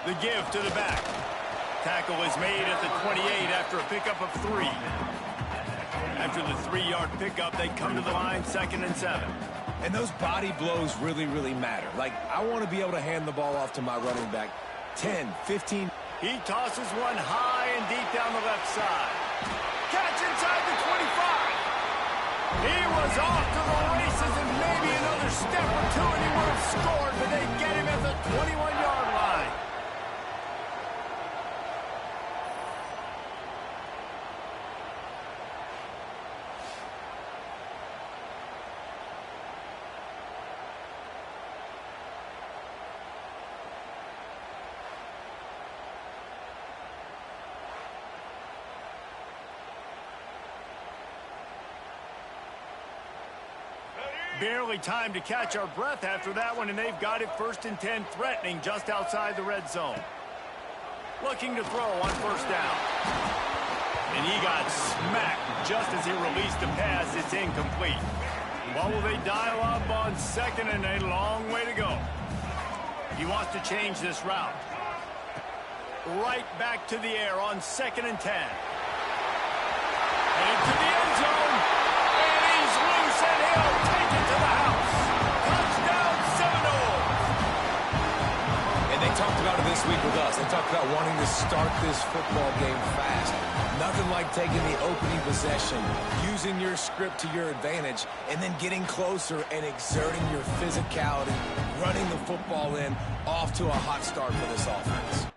The give to the back. Tackle is made at the 28 after a pickup of 3. After the 3-yard pickup, they come to the line, 2nd and 7. And those body blows really, really matter. Like, I want to be able to hand the ball off to my running back 10, 15. He tosses one high and deep down the left side. Catch inside the 25. He was off to the races, and maybe another step or two and he would have scored, but they get him at the 21-yard line. Barely time to catch our breath after that one, and they've got it 1st and 10, threatening just outside the red zone. Looking to throw on 1st down. And he got smacked just as he released the pass. It's incomplete. What will they dial up on 2nd and a long way to go? He wants to change this route. Right back to the air on 2nd and 10. And to the end zone. And he's loose, and he'll take it to the house. Touchdown, Seminoles. And they talked about it this week with us. They talked about wanting to start this football game fast. Nothing like taking the opening possession, using your script to your advantage, and then getting closer and exerting your physicality, running the football in, off to a hot start for this offense.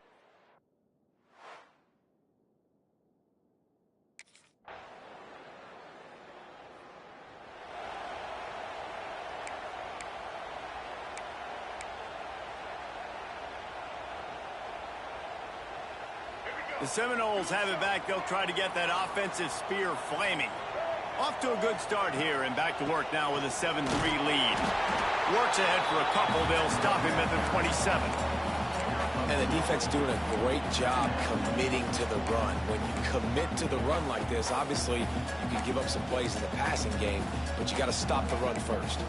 The Seminoles have it back. They'll try to get that offensive spear flaming. Off to a good start here, and back to work now with a 7-3 lead. Works ahead for a couple. They'll stop him at the 27. And the defense doing a great job committing to the run. When you commit to the run like this, obviously you can give up some plays in the passing game, but you got to stop the run first.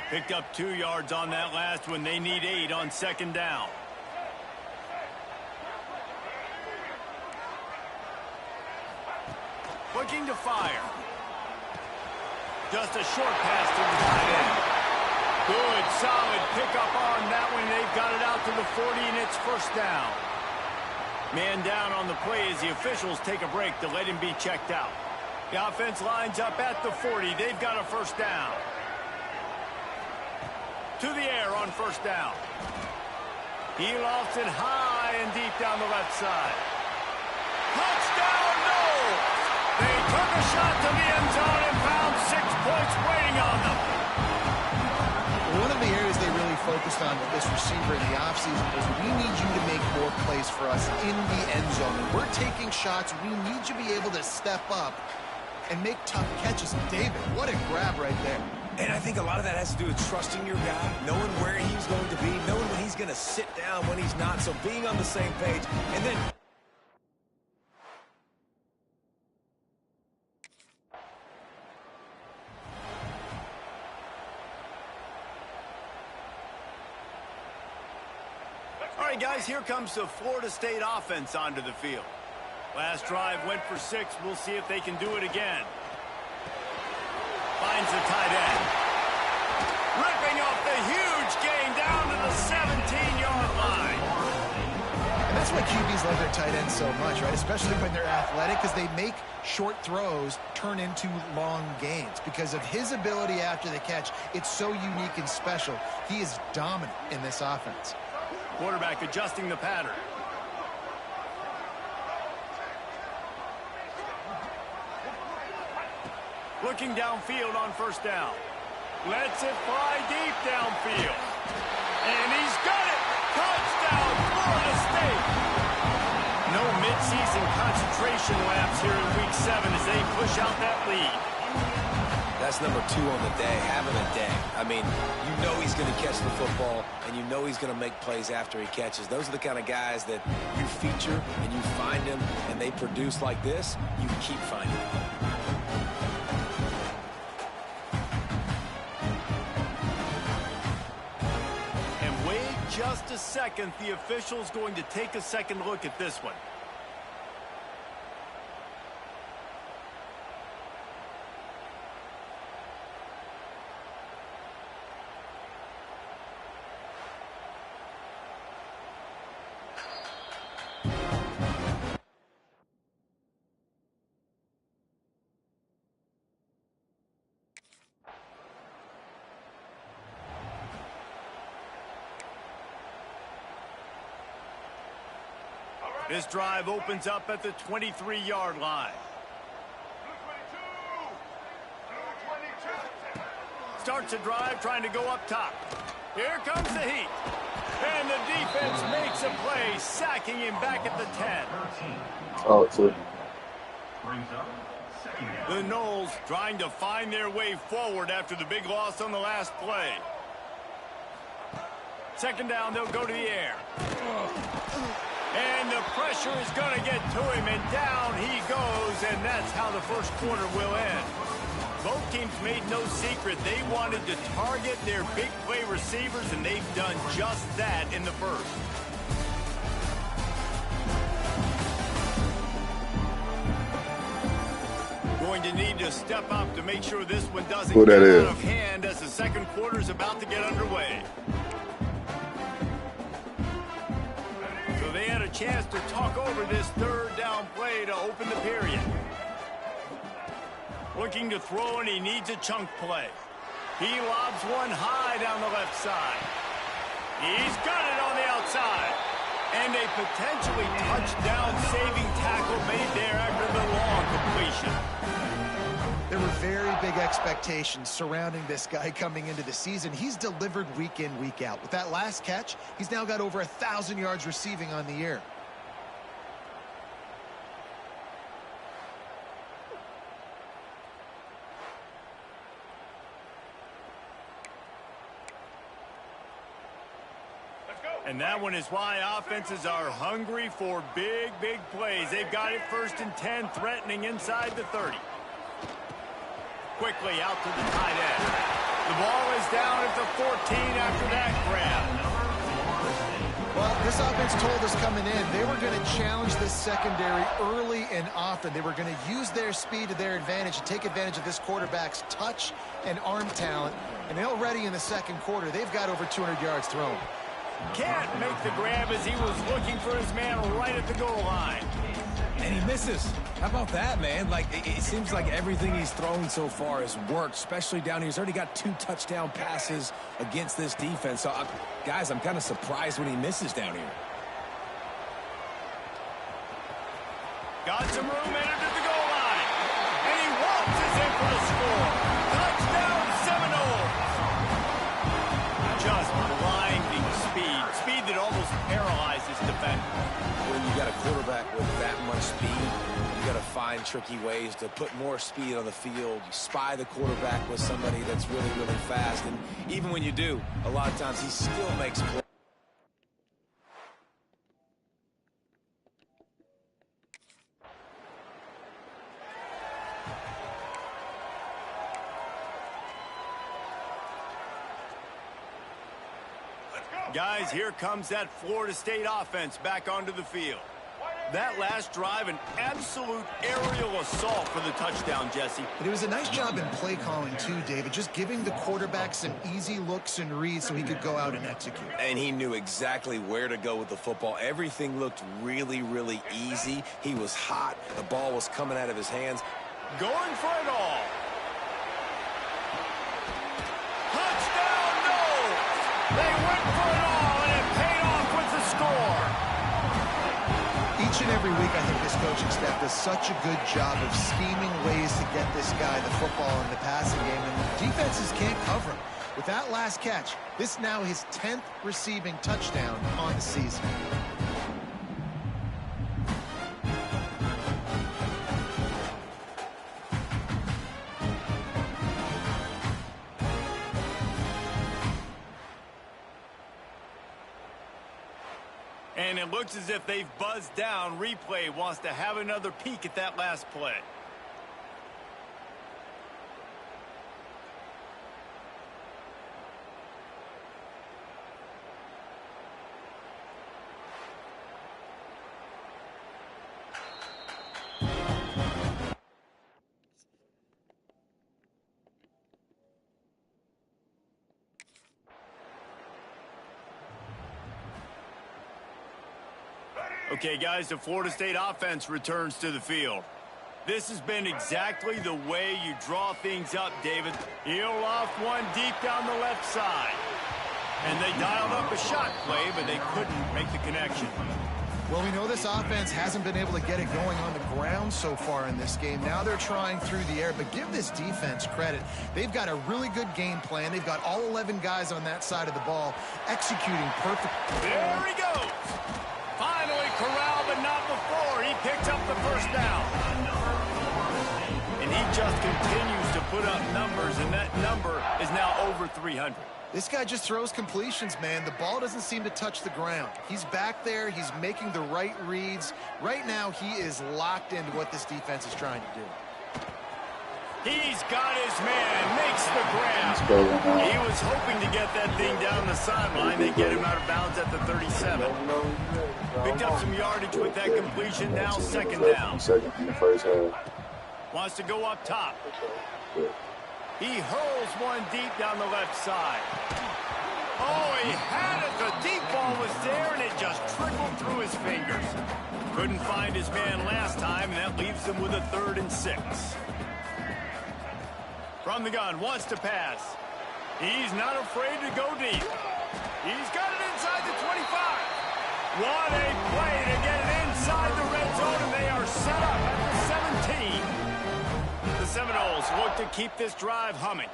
Picked up 2 yards on that last one. They need 8 on 2nd down. Looking to fire. Just a short pass to the tight end. Good, solid pickup on that one. They've got it out to the 40, and it's 1st down. Man down on the play as the officials take a break to let him be checked out. The offense lines up at the 40. They've got a 1st down. To the air on 1st down. He lofts it high and deep down the left side. Touchdown, no! They took a shot to the end zone and found 6 points waiting on them. One of the areas they really focused on with this receiver in the offseason was we need you to make more plays for us in the end zone. When we're taking shots, we need you to be able to step up and make tough catches. David, what a grab right there. And I think a lot of that has to do with trusting your guy, knowing where he's going to be, knowing when he's going to sit down, when he's not. So being on the same page, and then... All right, guys, here comes the Florida State offense onto the field. Last drive went for 6. We'll see if they can do it again. Finds the tight end. Ripping off the huge gain down to the 17-yard line. And that's why QBs love their tight ends so much, right? Especially when they're athletic, because they make short throws turn into long gains. Because of his ability after the catch, it's so unique and special. He is dominant in this offense. Quarterback adjusting the pattern. Looking downfield on 1st down. Lets it fly deep downfield. And he's got it! Touchdown, Florida State! No midseason concentration laps here in Week 7 as they push out that lead. That's number 2 on the day, having a day. I mean, you know he's going to catch the football, and you know he's going to make plays after he catches. Those are the kind of guys that you feature, and you find them, and they produce like this, you keep finding them. just a second, the official's going to take a second look at this one. This drive opens up at the 23-yard line. Starts a drive trying to go up top. Here comes the heat. And the defense makes a play, sacking him back at the 10. Oh, it's a... The Knowles trying to find their way forward after the big loss on the last play. Second down, they'll go to the air. And the pressure is going to get to him, and down he goes, and that's how the first quarter will end. Both teams made no secret they wanted to target their big play receivers, and they've done just that in the first. Going to need to step up to make sure this one doesn't get out of hand as the second quarter is about to get underway. So they had a chance to talk over this third down play to open the period. Looking to throw, and he needs a chunk play. He lobs one high down the left side. He's got it on the outside. And a potentially touchdown-saving tackle made there after the long completion. There were very big expectations surrounding this guy coming into the season. He's delivered week in, week out. With that last catch, he's now got over 1,000 yards receiving on the year. And that one is why offenses are hungry for big, big plays. They've got it 1st and 10, threatening inside the 30. Quickly out to the tight end. The ball is down at the 14 after that grab. Well, this offense told us coming in they were going to challenge this secondary early and often. They were going to use their speed to their advantage and take advantage of this quarterback's touch and arm talent. And already in the second quarter, they've got over 200 yards thrown. Can't make the grab as he was looking for his man right at the goal line. And he misses. How about that, man? Like, it seems like everything he's thrown so far has worked, especially down here. He's already got 2 touchdown passes against this defense. So, guys, I'm kind of surprised when he misses down here. Got some room entered at the goal line. And he waltzes in for the score. Touchdown, Seminoles. Just blinding speed. Speed that almost paralyzes defenders. When you got a quarterback with that much speed, you got to find tricky ways to put more speed on the field. You spy the quarterback with somebody that's really, really fast. And even when you do, a lot of times he still makes plays. Guys, here comes that Florida State offense back onto the field. That last drive, an absolute aerial assault for the touchdown, Jesse. But it was a nice job in play calling, too, David, just giving the quarterback some easy looks and reads so he could go out and execute. And he knew exactly where to go with the football. Everything looked really, really easy. He was hot. The ball was coming out of his hands. Going for it all. Touchdown, no! They went for it all, and it paid off with the score. Each and every week, I think this coaching staff does such a good job of scheming ways to get this guy the football in the passing game, and defenses can't cover him. With that last catch, this now his 10th receiving touchdown on the season. And it looks as if they've buzzed down. Replay wants to have another peek at that last play. Okay, guys, the Florida State offense returns to the field. This has been exactly the way you draw things up, David. He'll loft one deep down the left side. And they dialed up a shot play, but they couldn't make the connection. Well, we know this offense hasn't been able to get it going on the ground so far in this game. Now they're trying through the air, but give this defense credit. They've got a really good game plan. They've got all 11 guys on that side of the ball executing perfect. There he goes. Finally corralled, but not before. He picked up the first down. And he just continues to put up numbers, and that number is now over 300. This guy just throws completions, man. The ball doesn't seem to touch the ground. He's back there. He's making the right reads. Right now, he is locked into what this defense is trying to do. He's got his man, makes the grab. He was hoping to get that thing down the sideline. They get him out of bounds at the 37. Picked up some yardage with that completion. Now second down. Second in the first half. Wants to go up top. He hurls one deep down the left side. Oh, he had it. The deep ball was there, and it just trickled through his fingers. Couldn't find his man last time, and that leaves him with a 3rd and 6. From the gun, wants to pass. He's not afraid to go deep. He's got it inside the 25. What a play to get it inside the red zone, and they are set up at the 17. The Seminoles look to keep this drive humming.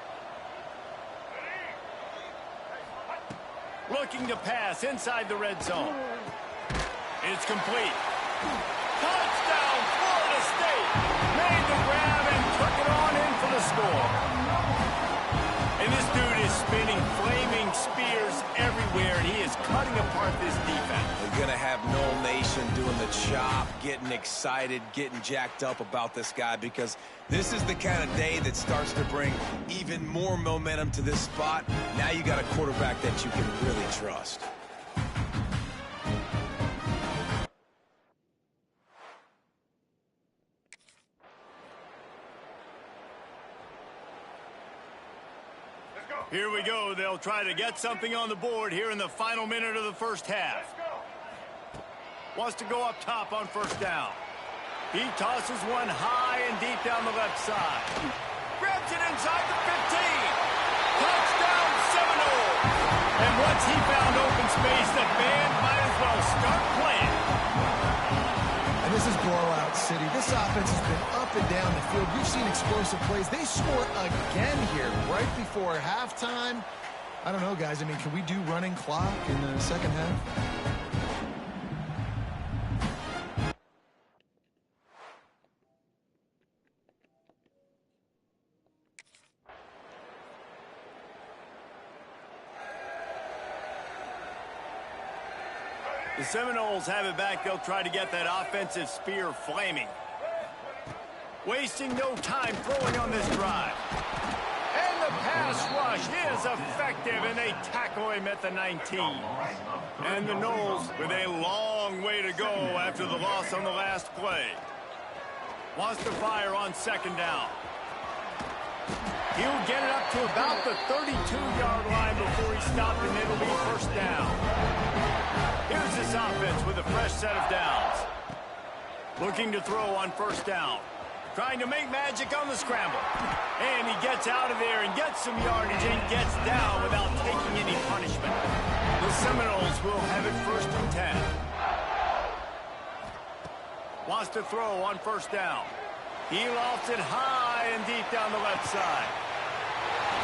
Looking to pass inside the red zone. It's complete. Touchdown, Florida State. Made the grab and took it on in for the score. And this dude is spinning flaming spears everywhere, and he is cutting apart this defense. They're going to have Noel Nation doing the chop, getting excited, getting jacked up about this guy, because this is the kind of day that starts to bring even more momentum to this spot. Now you got a quarterback that you can really trust. Here we go. They'll try to get something on the board here in the final minute of the first half. Wants to go up top on first down. He tosses one high and deep down the left side. Grabs it inside the 15. Touchdown, Seminole. And once he found open space, the band might as well start playing. And this is blowout city. This offense has been up and down the field. We've seen explosive plays. They score again here right before halftime. I don't know, guys. I mean, can we do running clock in the second half? The Seminoles have it back. They'll try to get that offensive spear flaming. Wasting no time throwing on this drive. And the pass rush is effective, and they tackle him at the 19. And the Noles with a long way to go after the loss on the last play. Wants to fire on second down. He'll get it up to about the 32-yard line before he stopped, and it'll be first down. Here's this offense with a fresh set of downs. Looking to throw on first down. Trying to make magic on the scramble. And he gets out of there and gets some yardage and gets down without taking any punishment. The Seminoles will have it first and 10. Wants to throw on first down. He lofts it high and deep down the left side.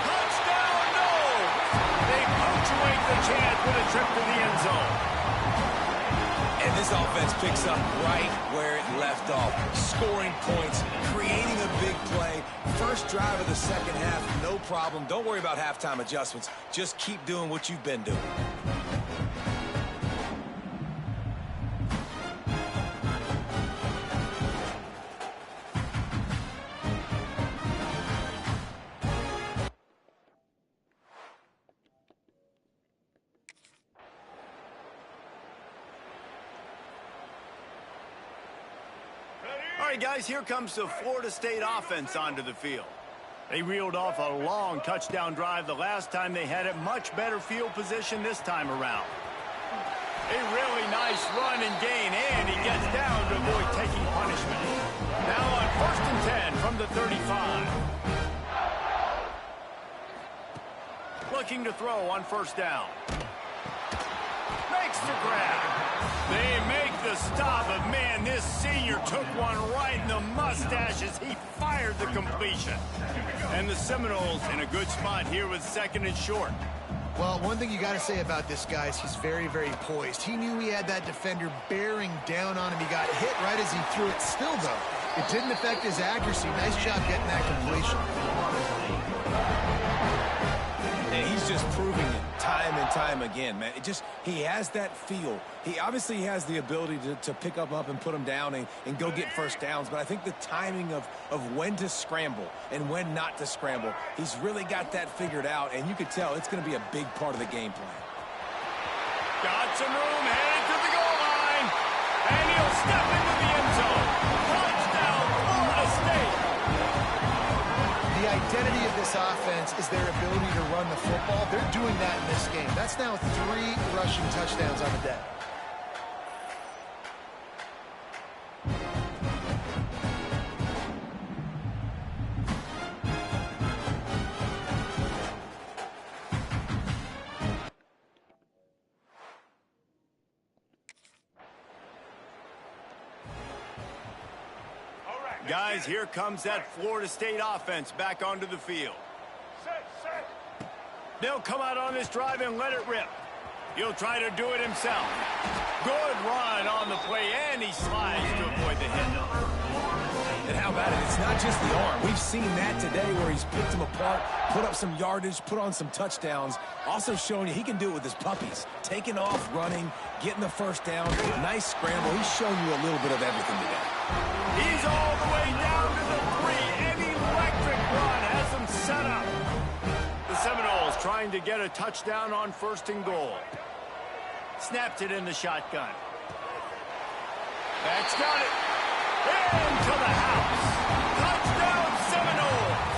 Touchdown, no! They punctuate the chance with a trip to the end zone. And this offense picks up right where it left off. Scoring points, creating a big play. First drive of the second half, no problem. Don't worry about halftime adjustments. Just keep doing what you've been doing. All right, guys, here comes the Florida State offense onto the field. They reeled off a long touchdown drive the last time they had it. Much better field position this time around. A really nice run and gain, and he gets down to avoid taking punishment. Now on 1st and 10 from the 35. Looking to throw on 1st down. Makes the grab. They make the stop, but man, this senior took one right in the mustache as he fired the completion. And the Seminoles in a good spot here with 2nd and short. Well, one thing you got to say about this guy is he's very, very poised. He knew he had that defender bearing down on him. He got hit right as he threw it. Still, though, it didn't affect his accuracy. Nice job getting that completion. And he's just proving it time and time again, man. He has that feel. He obviously has the ability to pick up and put him down and go get 1st downs, but I think the timing of when to scramble and when not to scramble, he's really got that figured out, and you could tell it's going to be a big part of the game plan. Got some room, headed to the goal line, and he'll step into the end zone. Touchdown, Florida State. The identity of this offense is their ability to run the football. They're doing that in this game. That's now 3 rushing touchdowns on the day. Guys, here comes that Florida State offense back onto the field. They'll come out on this drive and let it rip. He'll try to do it himself. Good run on the play, and he slides to avoid the hit. And how about it? It's not just the arm. We've seen that today where he's picked them apart, put up some yardage, put on some touchdowns. Also showing you he can do it with his puppies. Taking off, running, getting the 1st down. Nice scramble. He's shown you a little bit of everything today. He's all the way down to the 3. An electric run has him set up. The Seminoles trying to get a touchdown on 1st and goal. Snapped it in the shotgun. That's got it. Into the house. Touchdown, Seminoles.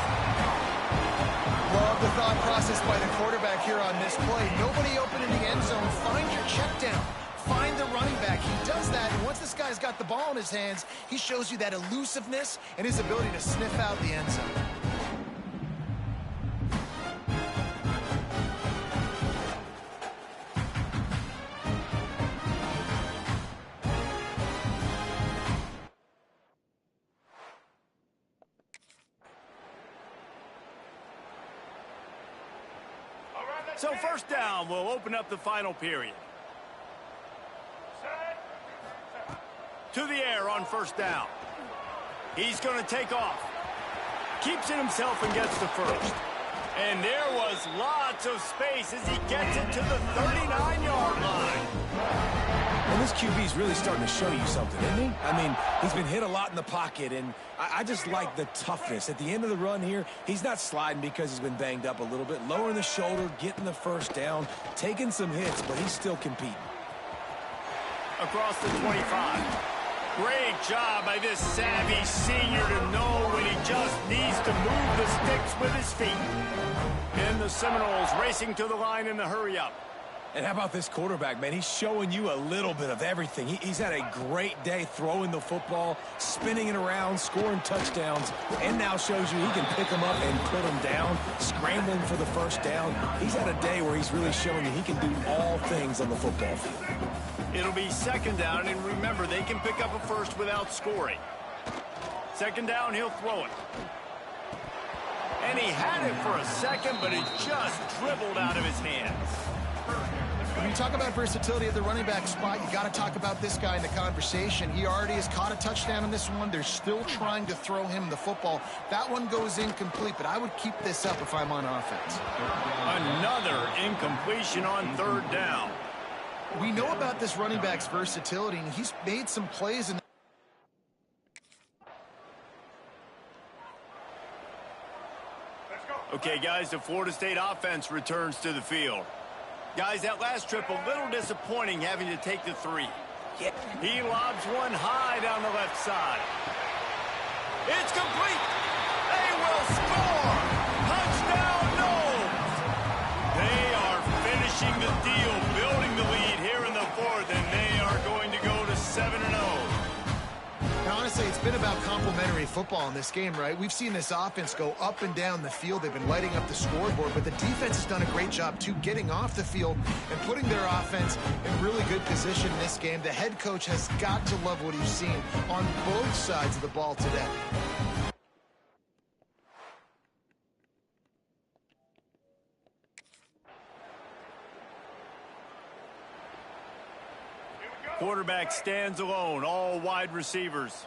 Love the thought process by the quarterback here on this play. Nobody open in the end zone. Find your check down. Find the running back. He does that, and once this guy's got the ball in his hands, he shows you that elusiveness and his ability to sniff out the end zone. So 1st down will open up the final period. To the air on 1st down. He's going to take off. Keeps it himself and gets the 1st. And there was lots of space as he gets it to the 39-yard line. And this QB's really starting to show you something, isn't he? I mean, he's been hit a lot in the pocket, and I just like the toughness. At the end of the run here, he's not sliding because he's been banged up a little bit. Lowering the shoulder, getting the 1st down, taking some hits, but he's still competing. Across the 25. Great job by this savvy senior to know when he just needs to move the sticks with his feet. And the Seminoles racing to the line in the hurry-up. And how about this quarterback, man? He's showing you a little bit of everything. He's had a great day throwing the football, spinning it around, scoring touchdowns, and now shows you he can pick them up and put them down, scrambling for the 1st down. He's had a day where he's really showing you he can do all things on the football field. It'll be 2nd down, and remember, they can pick up a 1st without scoring. 2nd down, he'll throw it. And he had it for a second, but it just dribbled out of his hands. When you talk about versatility at the running back spot, you got to talk about this guy in the conversation. He already has caught a touchdown in this one. They're still trying to throw him the football. That one goes incomplete, but I would keep this up if I'm on offense. Another incompletion on 3rd down. We know about this running back's versatility, and he's made some plays in. Okay, guys, the Florida State offense returns to the field. Guys, that last trip a little disappointing having to take the 3. Yeah. He lobs one high down the left side. It's complete. They will score. Touchdown, Noles. They are finishing the deal, building the lead here in the 4th to say it's been about complementary football in this game, right? We've seen this offense go up and down the field. They've been lighting up the scoreboard, but the defense has done a great job, too, getting off the field and putting their offense in really good position in this game. The head coach has got to love what he's seen on both sides of the ball today. Quarterback stands alone, all wide receivers.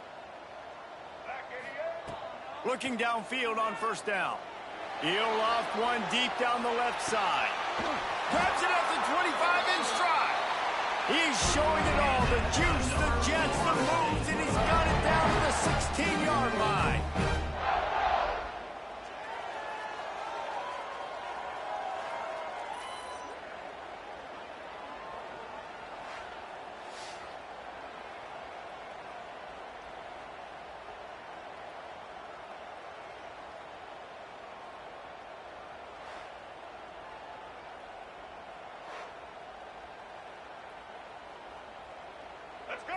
Looking downfield on first down. He'll loft one deep down the left side. Grabs it at the 25 in stride. He's showing it all, the juice, the jets, the moves, and he's got it down to the 16-yard line.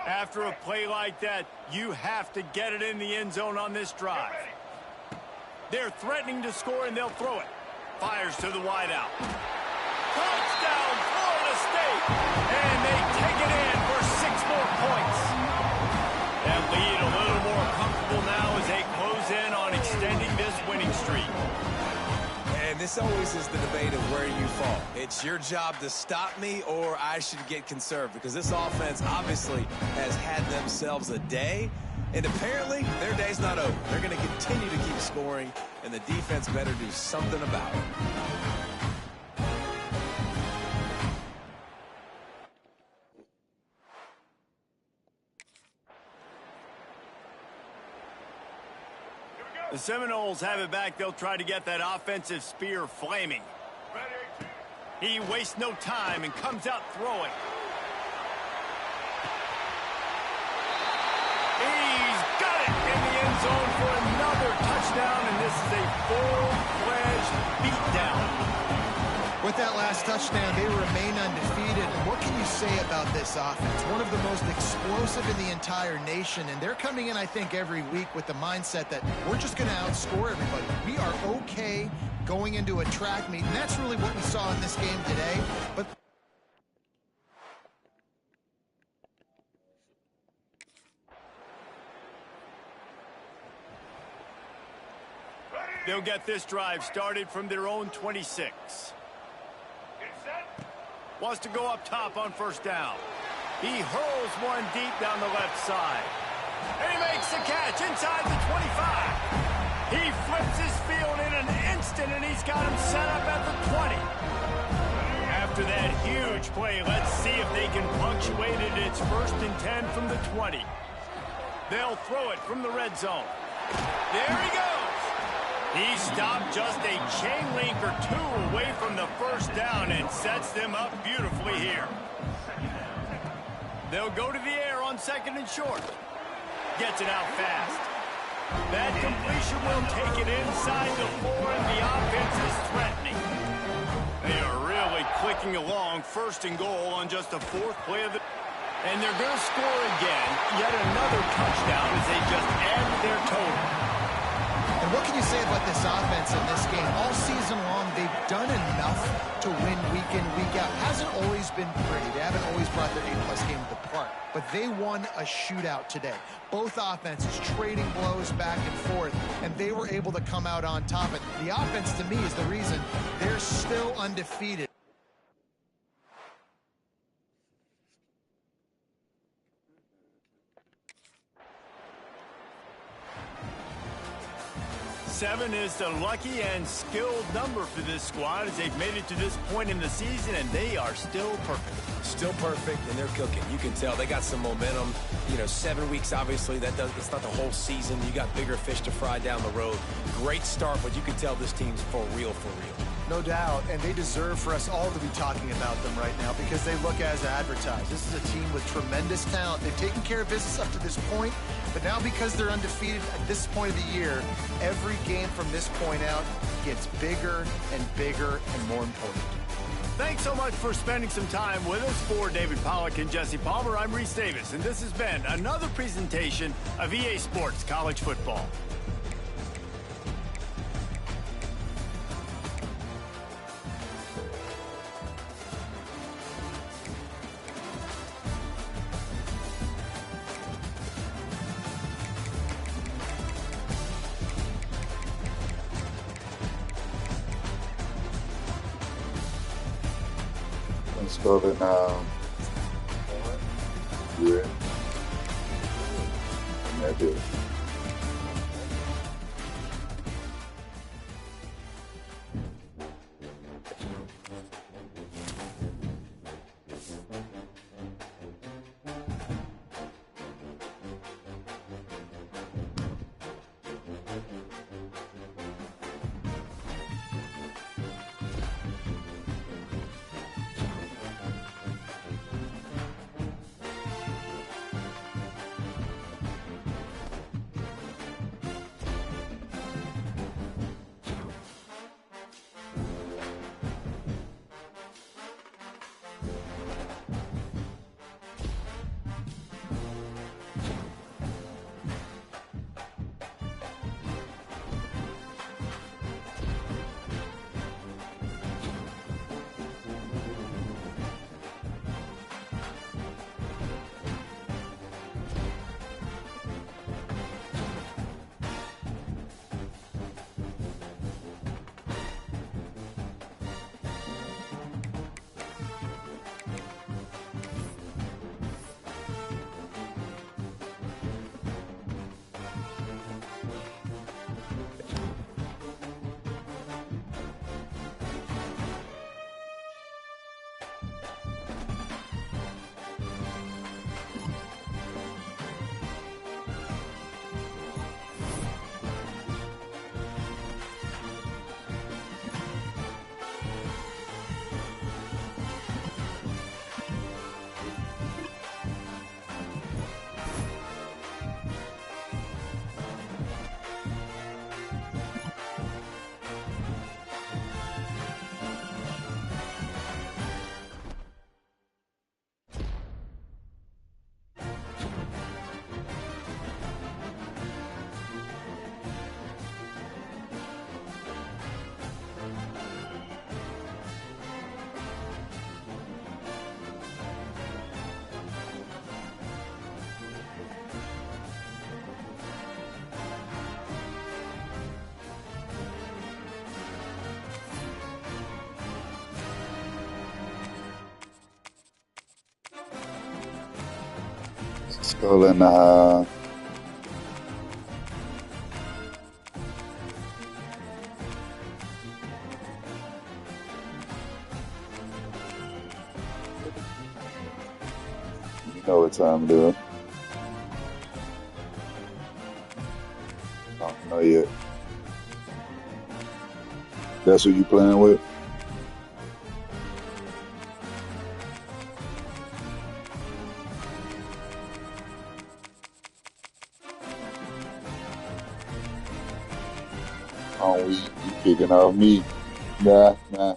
After a play like that, you have to get it in the end zone on this drive. They're threatening to score, and they'll throw it. Fires to the wideout. Touchdown, Florida State! And they take it in for 6 more points. That lead a little more comfortable now as they close in on extending this winning streak. And this always is the debate of where you fall. It's your job to stop me, or I should get conserved, because this offense obviously has had themselves a day, and apparently their day's not over. They're going to continue to keep scoring, and the defense better do something about it. The Seminoles have it back. They'll try to get that offensive spear flaming. He wastes no time and comes out throwing. He's got it in the end zone for another touchdown, and this is a full-fledged beatdown. With that last touchdown, they remain undefeated. And what can you say about this offense? One of the most explosive in the entire nation. And they're coming in, I think, every week with the mindset that we're just going to outscore everybody. We are okay going into a track meet. And that's really what we saw in this game today. But they'll get this drive started from their own 26. Wants to go up top on first down. He hurls one deep down the left side. And he makes the catch inside the 25. He flips his field in an instant, and he's got him set up at the 20. After that huge play, let's see if they can punctuate it. It's 1st and 10 from the 20. They'll throw it from the red zone. There he goes. He stopped just a chain link or two away from the first down and sets them up beautifully here. They'll go to the air on 2nd and short. Gets it out fast. That completion will take it inside the 4, and the offense is threatening. They are really clicking along, 1st and goal on just the 4th play of the... And they're going to score again. Yet another touchdown as they just add to their total. And what can you say about this offense in this game? All season long, they've done enough to win week in, week out. Hasn't always been pretty. They haven't always brought their A-plus game to the park. But they won a shootout today. Both offenses trading blows back and forth, and they were able to come out on top. And the offense, to me, is the reason they're still undefeated. Seven is the lucky and skilled number for this squad as they've made it to this point in the season, and they are still perfect. Still perfect, and they're cooking. You can tell they got some momentum. You know, 7 weeks, obviously, it's not the whole season. You got bigger fish to fry down the road. Great start, but you can tell this team's for real, for real. No doubt, and they deserve for us all to be talking about them right now because they look as advertised. This is a team with tremendous talent. They've taken care of business up to this point, but now because they're undefeated at this point of the year, every game from this point out gets bigger and bigger and more important. Thanks so much for spending some time with us. For David Pollack and Jesse Palmer, I'm Reese Davis, and this has been another presentation of EA Sports College Football. Let's go to now. Yeah. And that's it. Skull in the you know what time it is. I don't know yet. That's who you playing with? Oh, you picking off me? Nah. Nah.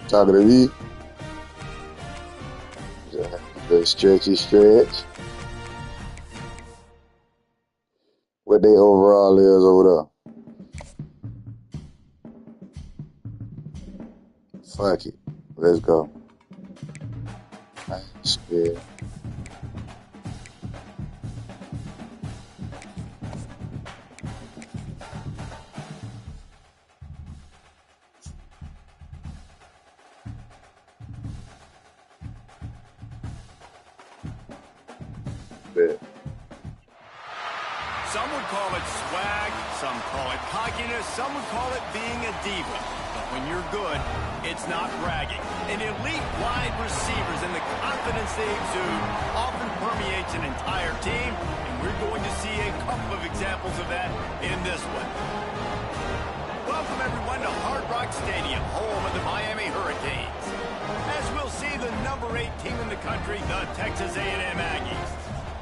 Top of the V. The stretch. What they overall is over there. Fuck it. Let's go. I ain't scared. Bet. Some would call it swag, some call it cockiness, some would call it being a diva. But when you're good, it's not bragging. An elite wide receivers and the confidence they exude often permeates an entire team, and we're going to see a couple of examples of that in this one. Welcome, everyone, to Hard Rock Stadium, home of the Miami Hurricanes. As we'll see, the number 8 team in the country, the Texas A&M Aggies,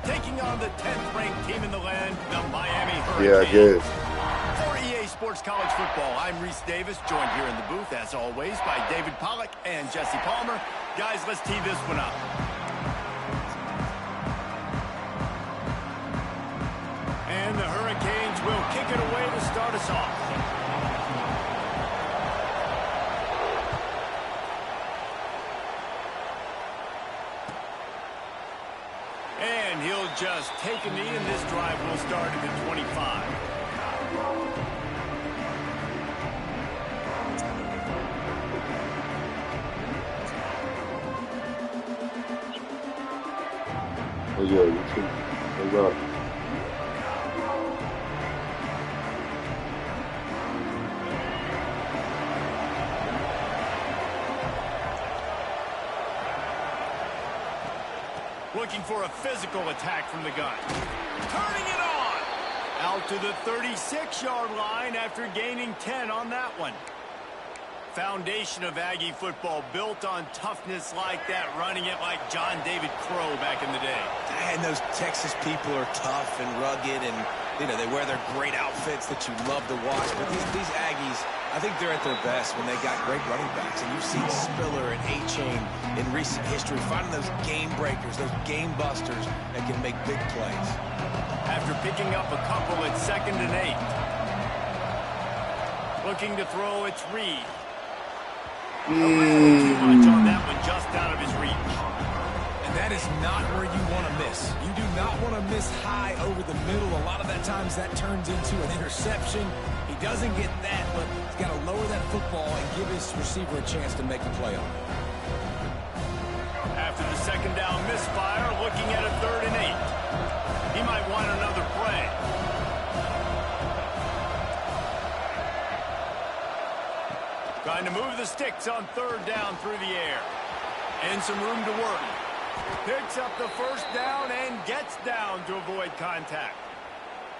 taking on the 10th-ranked team in the land, the Miami Hurricanes. Yeah, I guess. For EA Sports College Football, I'm Reese Davis, joined here in the booth, as always, by David Pollack and Jesse Palmer. Guys, let's tee this one up. And the Hurricanes will kick it away to start us off. And he'll just take a knee, and this drive will start at the 25. What's up? What's up? Looking for a physical attack from the gun. Turning it on! Out to the 36-yard line after gaining 10 on that one. Foundation of Aggie football built on toughness like that, running it like John David Crow back in the day. And those Texas people are tough and rugged, and you know they wear their great outfits that you love to watch. But these Aggies, I think they're at their best when they got great running backs. And you've seen Spiller and A-Chain in recent history finding those game breakers, those game busters that can make big plays. After picking up a couple at 2nd and 8. Looking to throw, it's Reed. A little too much on that one, just out of his reach. And that is not where you want to miss. You do not want to miss high over the middle. A lot of that times that turns into an interception. He doesn't get that, but he's got to lower that football and give his receiver a chance to make the play on it. After the 2nd down misfire, looking at a 3rd and 8. He might want another play. Trying to move the sticks on 3rd down through the air. And some room to work. Picks up the 1st down and gets down to avoid contact.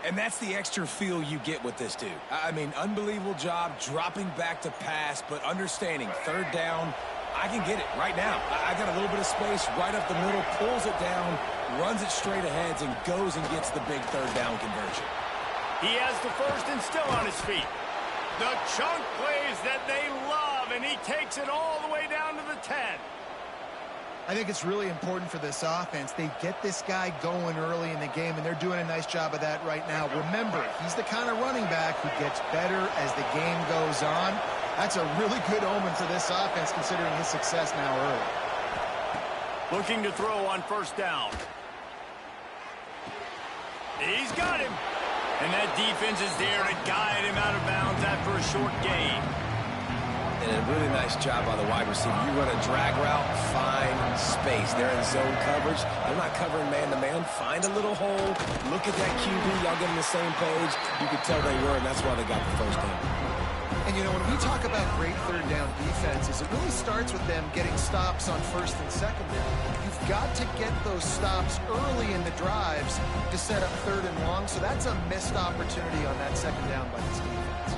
And that's the extra feel you get with this dude. I mean, unbelievable job dropping back to pass, but understanding 3rd down, I can get it right now. I got a little bit of space right up the middle, pulls it down, runs it straight ahead, and goes and gets the big 3rd down conversion. He has the 1st and still on his feet. The chunk plays that they love, and he takes it all the way down to the 10. I think it's really important for this offense. They get this guy going early in the game, and they're doing a nice job of that right now. Remember, he's the kind of running back who gets better as the game goes on. That's a really good omen for this offense, considering his success now early. Looking to throw on 1st down. He's got him. And that defense is there to guide him out of bounds after a short gain. And a really nice job by the wide receiver. You run a drag route, find space. They're in zone coverage. They're not covering man-to-man. Find a little hole. Look at that QB. Y'all get on the same page. You could tell they were, and that's why they got the 1st down. And, you know, when we talk about great 3rd down defenses, it really starts with them getting stops on 1st and 2nd down. You've got to get those stops early in the drives to set up 3rd and long, so that's a missed opportunity on that 2nd down by this defense.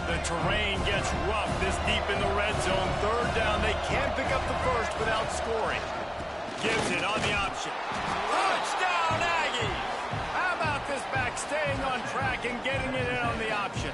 The terrain gets rough this deep in the red zone. 3rd down, they can't pick up the 1st without scoring. Gives it on the option. Touchdown, Aggies! How about this back staying on track and getting it in on the option?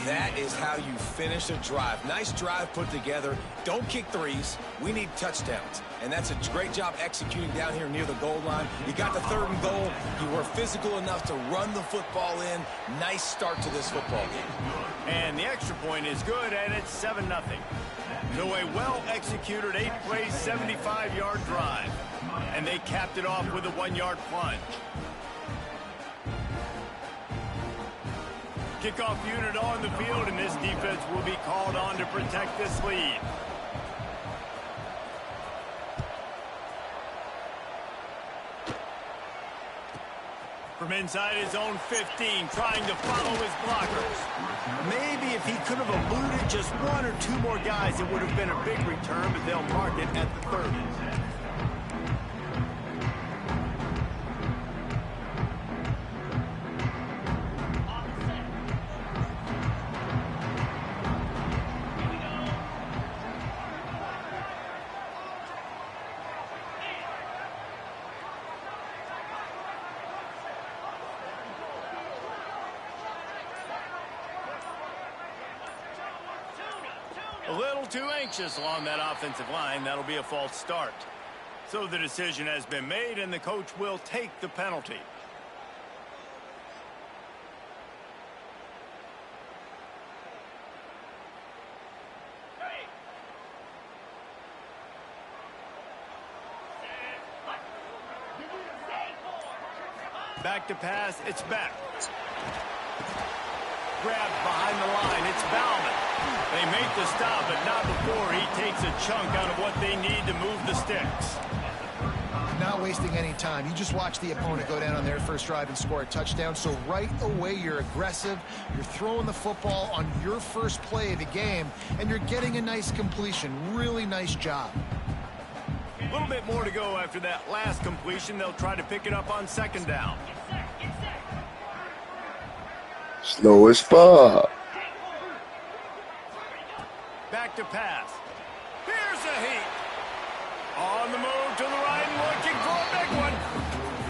That is how you finish a drive. Nice drive put together. Don't kick threes. We need touchdowns. And that's a great job executing down here near the goal line. You got the 3rd and goal. You were physical enough to run the football in. Nice start to this football game. And the extra point is good, and it's 7-0. So a well-executed 8-play, 75-yard drive. And they capped it off with a 1-yard plunge. Kickoff unit on the field, and this defense will be called on to protect this lead. From inside his own 15, trying to follow his blockers. Maybe if he could have eluded just 1 or 2 more guys, it would have been a big return, but they'll mark it at the 30. A little too anxious along that offensive line. That'll be a false start. So the decision has been made, and the coach will take the penalty. Back to pass, it's back. Grabbed behind the line, it's Bauman. They make the stop, but not before he takes a chunk out of what they need to move the sticks. Not wasting any time. You just watch the opponent go down on their first drive and score a touchdown. So right away, you're aggressive. You're throwing the football on your first play of the game, and you're getting a nice completion. Really nice job. A little bit more to go after that last completion. They'll try to pick it up on second down. Slow as fuck. Back to pass. Here's a heat. On the move to the right and looking for a big one.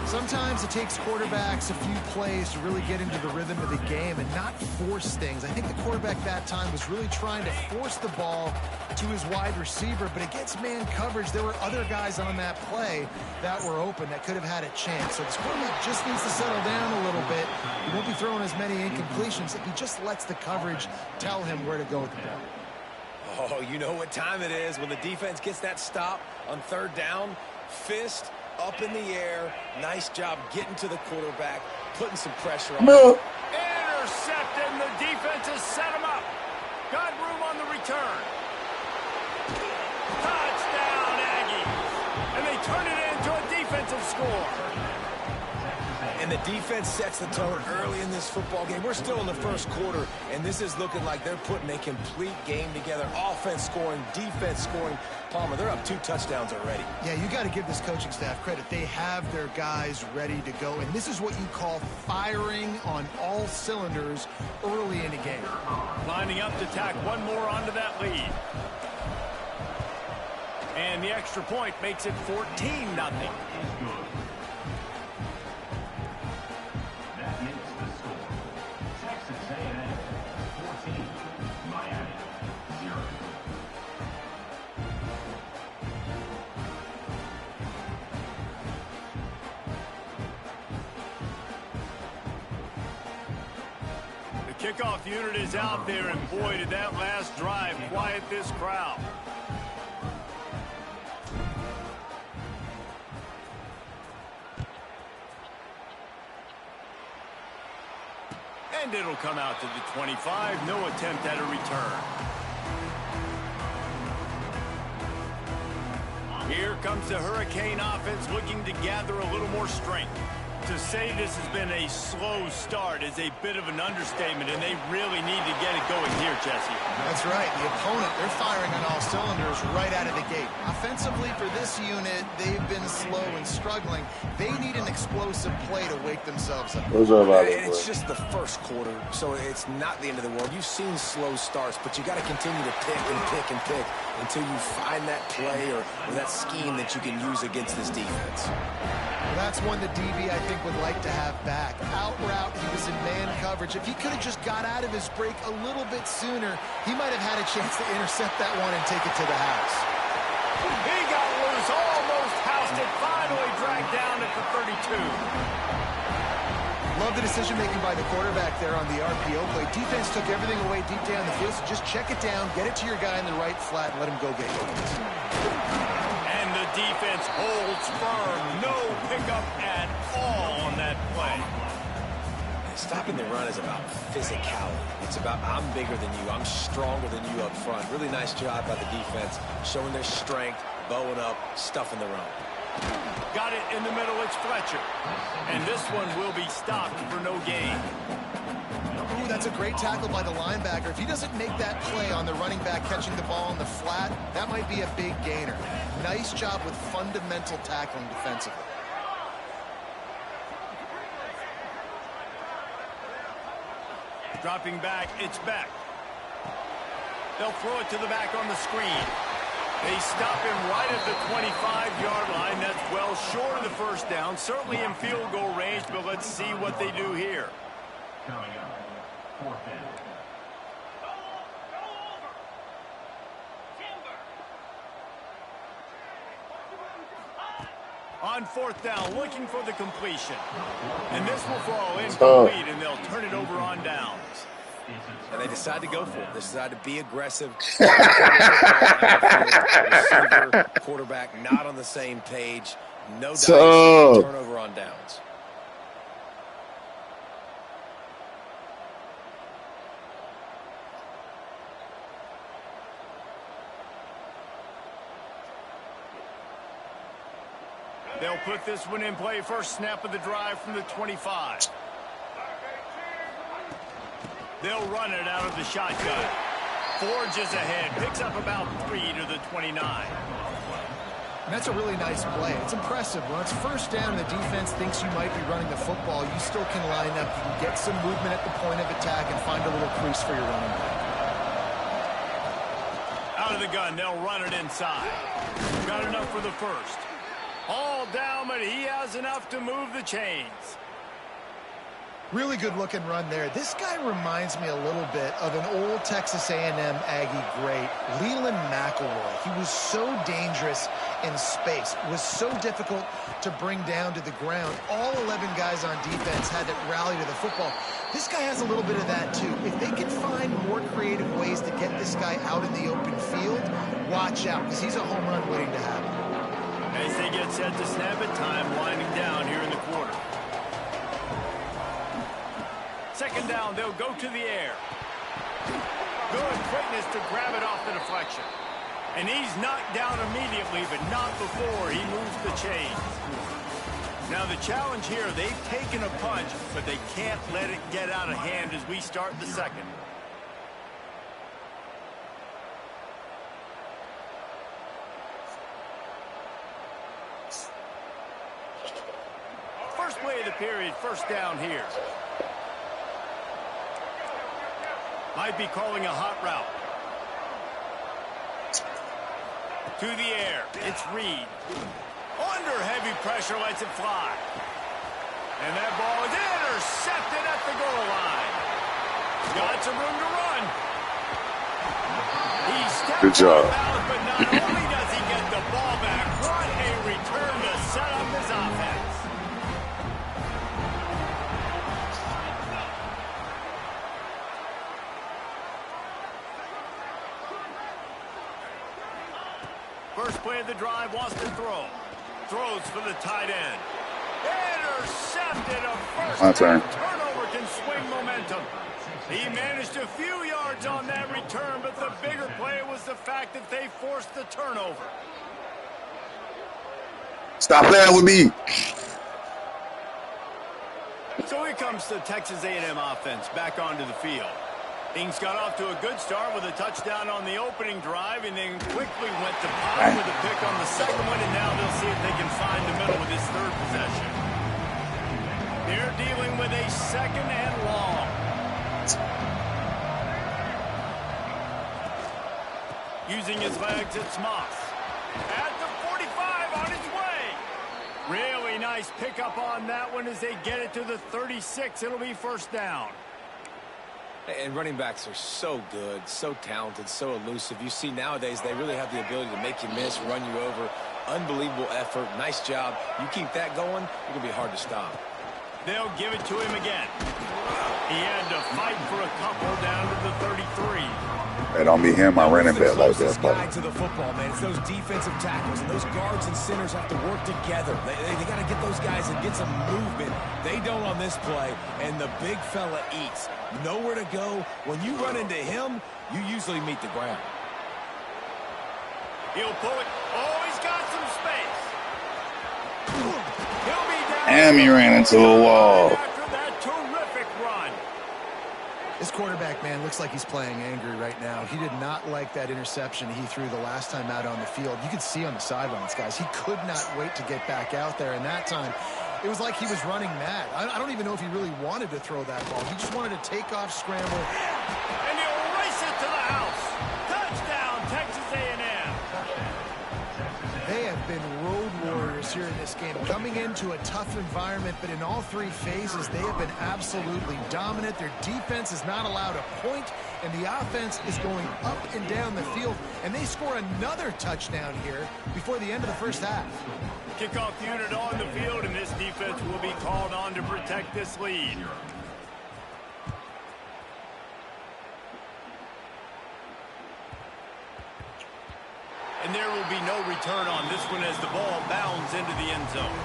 Sometimes it takes quarterbacks a few plays to really get into the rhythm of the game and not force things. I think the quarterback that time was really trying to force the ball to his wide receiver, but against man coverage, there were other guys on that play that were open that could have had a chance. So this quarterback just needs to settle down a little bit. He won't be throwing as many incompletions if he just lets the coverage tell him where to go with the ball. Oh, you know what time it is when the defense gets that stop on third down. Fist up in the air. Nice job getting to the quarterback, putting some pressure on him. Intercepted, and the defense has set him up. Got room on the return. Touchdown, Aggies. And they turn it into a defensive score. And the defense sets the tone early in this football game. We're still in the first quarter, and this is looking like they're putting a complete game together. Offense scoring, defense scoring. Palmer, they're up 2 touchdowns already. Yeah, you got to give this coaching staff credit. They have their guys ready to go, and this is what you call firing on all cylinders early in the game. Lining up to tack one more onto that lead. And the extra point makes it 14-0. Kickoff unit is out there, and boy, did that last drive quiet this crowd. And it'll come out to the 25. No attempt at a return. Here comes the Hurricane offense looking to gather a little more strength. To say this has been a slow start is a bit of an understatement, and they really need to get it going here, Jesse. That's right. The opponent, they're firing on all cylinders right out of the gate. Offensively, for this unit, they've been slow and struggling. They need an explosive play to wake themselves up. Those are about And it's just the first quarter, so it's not the end of the world. You've seen slow starts, but you got to continue to pick and pick and pick until you find that play or that scheme that you can use against this defense. Well, that's one the DB, I think, would like to have back. Out route, he was in man coverage. If he could have just got out of his break a little bit sooner, he might have had a chance to intercept that one and take it to the house. He got loose, almost housed it, finally dragged down at the 32. Love the decision-making by the quarterback there on the RPO play. Defense took everything away deep down the field, so just check it down, get it to your guy in the right flat, and let him go get it. And the defense holds firm. No pickup at all on that play. Stopping the run is about physicality. It's about I'm bigger than you. I'm stronger than you up front. Really nice job by the defense, showing their strength, bowing up, stuffing the run. Got it in the middle. It's Fletcher. And this one will be stopped for no gain. Ooh, that's a great tackle by the linebacker. If he doesn't make that play on the running back catching the ball in the flat, that might be a big gainer. Nice job with fundamental tackling defensively. Dropping back, it's back. They'll throw it to the back on the screen. They stop him right at the 25-yard line. That's well short of the first down. Certainly in field goal range, but let's see what they do here. On fourth down, looking for the completion. And this will fall incomplete, and they'll turn it over on downs. And they decide to go for it. They decide to be aggressive. Receiver, quarterback not on the same page. No dice. Turnover on downs. They'll put this one in play. First snap of the drive from the 25. They'll run it out of the shotgun. Forges ahead. Picks up about 3 to the 29. And that's a really nice play. It's impressive. When it's first down and the defense thinks you might be running the football, you still can line up. You can get some movement at the point of attack and find a little crease for your running back. Out of the gun. They'll run it inside. Got enough for the first. All down, but he has enough to move the chains. Really good looking run there. This guy reminds me a little bit of an old Texas A&M Aggie great, Leland McElroy. He was so dangerous in space, was so difficult to bring down to the ground. All 11 guys on defense had to rally to the football. This guy has a little bit of that too. If they can find more creative ways to get this guy out in the open field, watch out, because he's a home run waiting to happen. As they get set to snap it, time winding down here in the quarter. Second down, they'll go to the air. Good quickness to grab it off the deflection. And he's knocked down immediately, but not before he moves the chains. Now the challenge here, they've taken a punch, but they can't let it get out of hand as we start the second. First play of the period, first down here. Might be calling a hot route. To the air, it's Reed. Under heavy pressure, lets it fly. And that ball is intercepted at the goal line. Got some room to run. He steps out, but not only does he get the ball back, what a return to set up his offense. First play of the drive, wants to throw. Throws for the tight end. Intercepted. A first turnover can swing momentum. He managed a few yards on that return, but the bigger play was the fact that they forced the turnover. Stop playing with me. So here comes the Texas A&M offense back onto the field. Things got off to a good start with a touchdown on the opening drive, and then quickly went to Pop with a pick on the second one, and now they'll see if they can find the middle with this third possession. They're dealing with a second and long. Using his legs, it's Moss. At the 45 on his way. Really nice pickup on that one as they get it to the 36. It'll be first down. And running backs are so good, so talented, so elusive. You see nowadays they really have the ability to make you miss, run you over. Unbelievable effort. Nice job. You keep that going, it's going to be hard to stop. They'll give it to him again. He had to fight for a couple down to the 33. Hey, don't be him, my running back like that. Guy to the football, man. It's those defensive tackles, and those guards and centers have to work together. They got to get those guys and get some movement. They don't on this play, and the big fella eats. Nowhere to go. When you run into him, you usually meet the ground. He'll pull it. Oh, he's got some space. He'll be down. And he ran into a wall. After that terrific run. This quarterback, man, looks like he's playing angry right now. He did not like that interception he threw the last time out on the field. You could see on the sidelines, guys. He could not wait to get back out there, and that time it was like he was running mad. I don't even know if he really wanted to throw that ball. He just wanted to take off, scramble. And he'll race it to the house. Touchdown, Texas A&M. They have been road warriors here in this this game, coming into a tough environment, but in all three phases, they have been absolutely dominant. Their defense is not allowed a point, and the offense is going up and down the field, and they score another touchdown here before the end of the first half. Kickoff unit on the field, and this defense will be called on to protect this lead. And there will be no return on this one as the ball bounds into the end zone.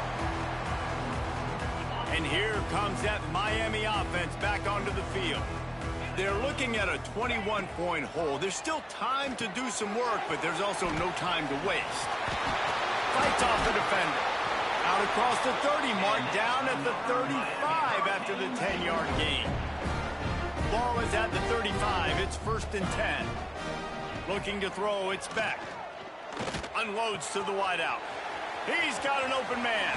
And here comes that Miami offense back onto the field. They're looking at a 21-point hole. There's still time to do some work, but there's also no time to waste. Fights off the defender. Out across the 30 mark, down at the 35 after the 10-yard gain. Ball is at the 35. It's 1st and 10. Looking to throw, it's Beck. Unloads to the wideout. He's got an open man.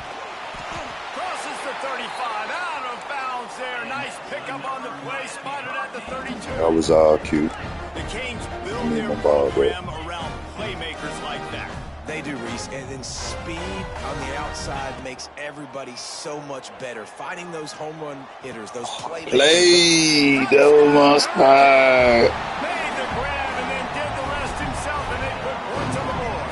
Crosses the 35. Out of bounds there. Nice pickup on the play. Spotted at the 32. That was all cute. The Canes build their program around playmakers like that. They do, Reese, and then speed on the outside makes everybody so much better. Finding those home run hitters, those playmakers. Play, that was my spot. Made the grab and then did the rest himself, and they put points on the board.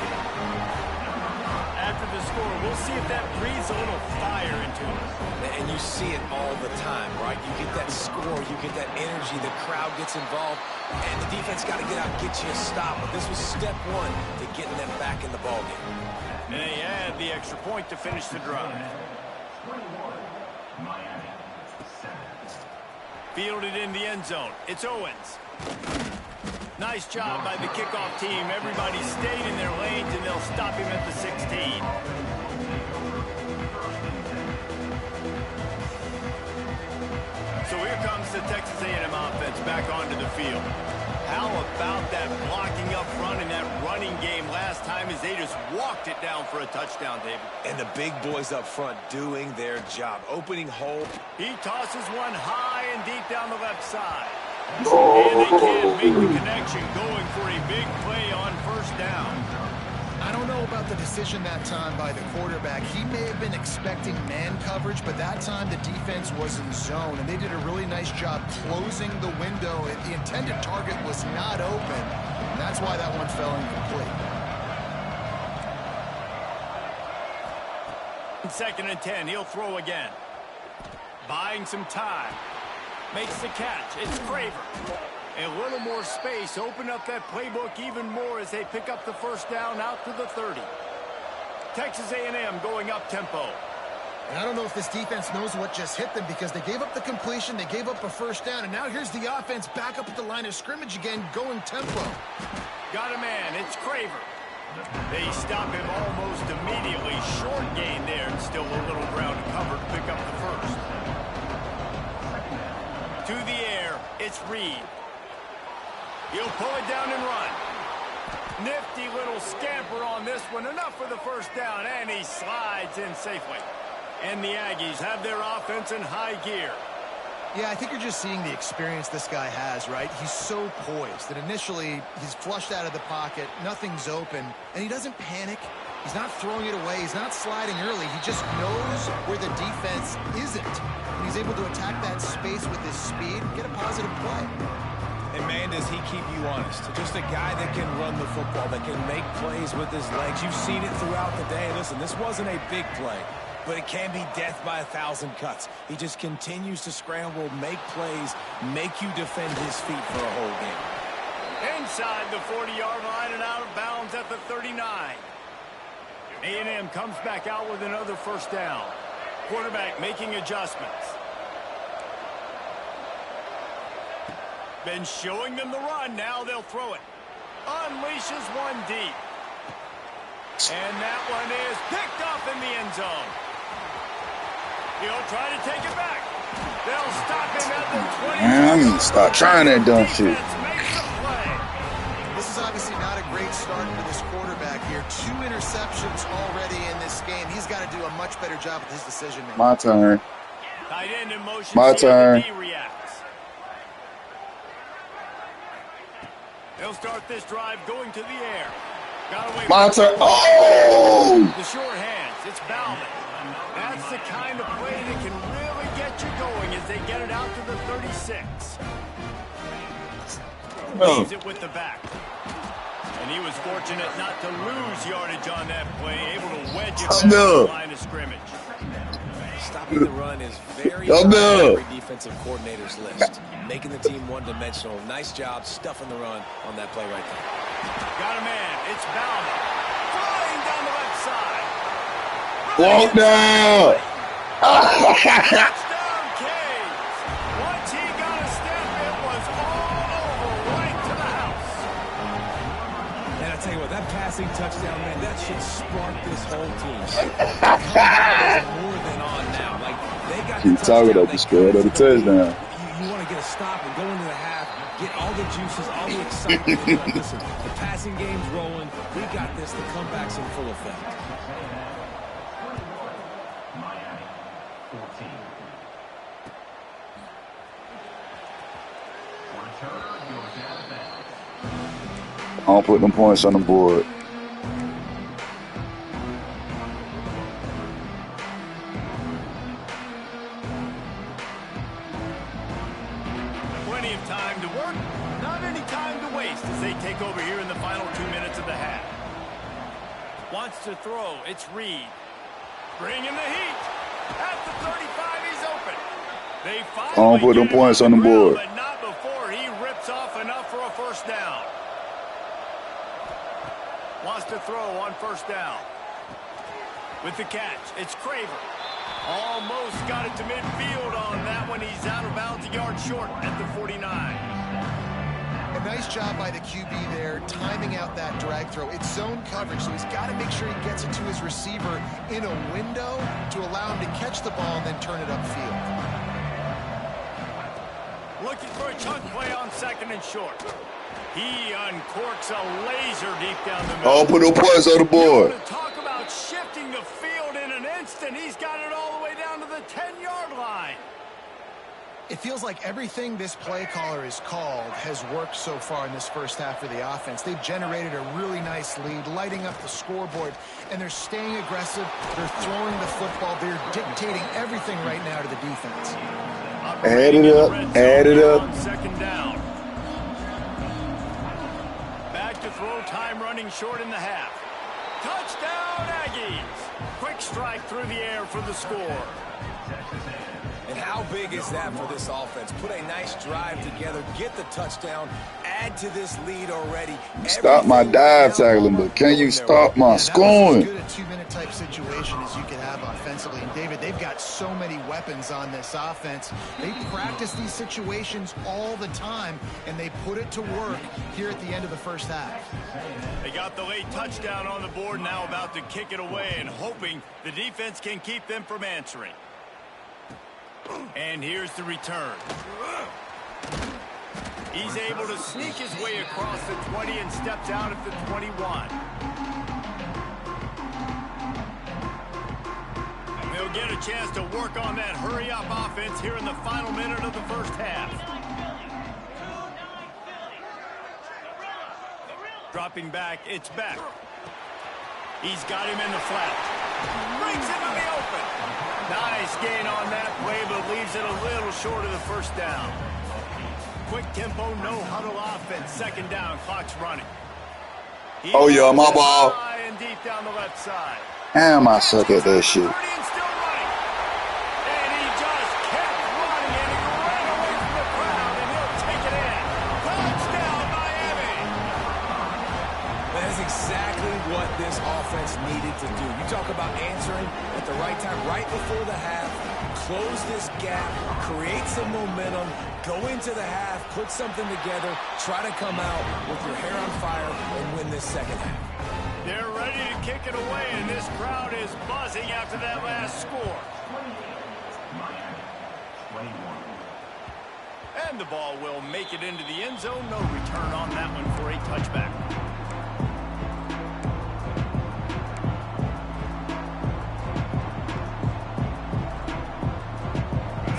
After the score, we'll see if that breathes a little fire into it. And you see it all the time, right? You get that score, you get that energy, the crowd gets involved, and the defense got to get out and get you a stop. But this was step one to getting them back in the ballgame. And they add the extra point to finish the drive. Fielded in the end zone. It's Owens. Nice job by the kickoff team. Everybody stayed in their lanes, and they'll stop him at the 16. So here comes the Texas A&M offense back onto the field. How about that blocking up front in that running game last time as they just walked it down for a touchdown, David? And the big boys up front doing their job. Opening hole. He tosses one high and deep down the left side. And they can't make the connection, going for a big play on 1st down. I don't know about the decision that time by the quarterback. He may have been expecting man coverage, but that time the defense was in zone, and they did a really nice job closing the window. The intended target was not open, and that's why that one fell incomplete. 2nd and 10, he'll throw again. Buying some time. Makes the catch. It's Craver. A little more space. Open up that playbook even more as they pick up the 1st down out to the 30. Texas A&M going up tempo. And I don't know if this defense knows what just hit them, because they gave up the completion, they gave up a 1st down, and now here's the offense back up at the line of scrimmage again, going tempo. Got a man. It's Craver. They stop him almost immediately. Short gain there, and still a little ground to cover to pick up the 1st. To the air, it's Reed. He'll pull it down and run. Nifty little scamper on this one. Enough for the 1st down, and he slides in safely. And the Aggies have their offense in high gear. Yeah, I think you're just seeing the experience this guy has, right? He's so poised that initially he's flushed out of the pocket, nothing's open, and he doesn't panic. He's not throwing it away. He's not sliding early. He just knows where the defense isn't. And he's able to attack that space with his speed and get a positive play. And, man, does he keep you honest. Just a guy that can run the football, that can make plays with his legs. You've seen it throughout the day. Listen, this wasn't a big play, but it can be death by 1,000 cuts. He just continues to scramble, make plays, make you defend his feet for a whole game. Inside the 40-yard line and out of bounds at the 39. A&M comes back out with another 1st down. Quarterback making adjustments. Been showing them the run. Now they'll throw it. Unleashes one deep. And that one is picked up in the end zone. He'll try to take it back. They'll stop him at the 20. Man, I need to stop trying that dumb shit. This is obviously not a great start for this quarterback here. 2 interceptions already in this game. He's got to do a much better job with his decision making. My turn. Tight end in motion. My turn. Reacts. They'll start this drive going to the air. Got away. My turn. Oh! The short hands. It's Bauman. That's the kind of play that can really get you going as they get it out to the 36. Leaves it with the back. And he was fortunate not to lose yardage on that play, able to wedge it back to the line of scrimmage. Stopping the run is very high on every defensive coordinator's list. Making the team one-dimensional. Nice job stuffing the run on that play right there. Got a man. It's Bauman. Flying down the left side. Walk down. Touchdown, Canes. Once he got a step, it was all over, right to the house. And I tell you what, that passing touchdown, man, that should spark this whole team. Comeback is more than on now. Like, they got Keep talking up the score of the touchdown. You want to get a stop and go into the half, get all the juices, all the excitement. Like, listen, the passing game's rolling. We got this. The comeback's in full effect. I'll put them points on the board. Plenty of time to work, not any time to waste as they take over here in the final 2 minutes of the half. Wants to throw, it's Reed. Bringing the heat. At the 35, he's open. They I'll put them points on the board. But not before he rips off enough for a first down. Wants to throw on first down. With the catch, it's Craver. Almost got it to midfield on that one. He's out of bounds, a yard short at the 49. A nice job by the QB there, timing out that drag throw. It's zone coverage, so he's got to make sure he gets it to his receiver in a window to allow him to catch the ball and then turn it upfield. Looking for a chunk play on second and short. He uncorks a laser deep down the middle. I'll put them points on the board. Talk about shifting the field in an instant. He's got it all the way down to the 10-yard line. It feels like everything this play caller has called has worked so far in this first half for the offense. They've generated a really nice lead, lighting up the scoreboard, and they're staying aggressive. They're throwing the football. They're dictating everything right now to the defense. Add it up. Add it up. Second down. Back to throw time running short in the half. Touchdown, Aggies. Quick strike through the air for the score. And how big is that for this offense? Put a nice drive together, get the touchdown, add to this lead already. Stop my dive tackling, but can you stop my scoring? As good a 2-minute type situation as you could have offensively. And David, they've got so many weapons on this offense. They practice these situations all the time, and they put it to work here at the end of the first half. They got the late touchdown on the board, now about to kick it away and hoping the defense can keep them from answering. And here's the return. He's able to sneak his way across the 20 and steps out at the 21. And they'll get a chance to work on that hurry-up offense here in the final minute of the first half. Dropping back, it's Beck. He's got him in the flat. Brings him to the open. Nice gain on that play, but leaves it a little short of the first down. Quick tempo, no huddle offense. Second down, clock's running. Oh, yeah, my ball. High and deep down the left side. Damn, I suck at that shit. And still running. And he just kept running, and he ran away from the crowd, and he'll take it in. Touchdown, Miami. That is exactly what this offense needed to do. You talk about answering at the right time, right before the half, close this gap, create some momentum, go into the half, put something together, try to come out with your hair on fire and win this second half. They're ready to kick it away, and this crowd is buzzing after that last score. And the ball will make it into the end zone. No return on that one for a touchback.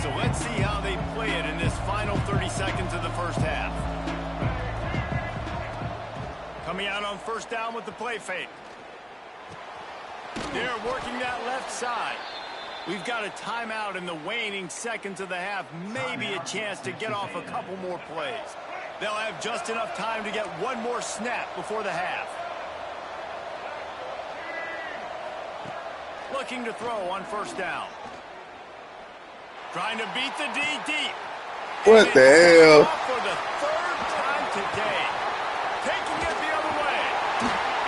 So let's see how they play it in this final 30 seconds of the first half. Coming out on first down with the play fake. They're working that left side. We've got a timeout in the waning seconds of the half. Maybe a chance to get off a couple more plays. They'll have just enough time to get one more snap before the half. Looking to throw on first down. Trying to beat the D deep. What the hell? For the third time today. Taking it the other way.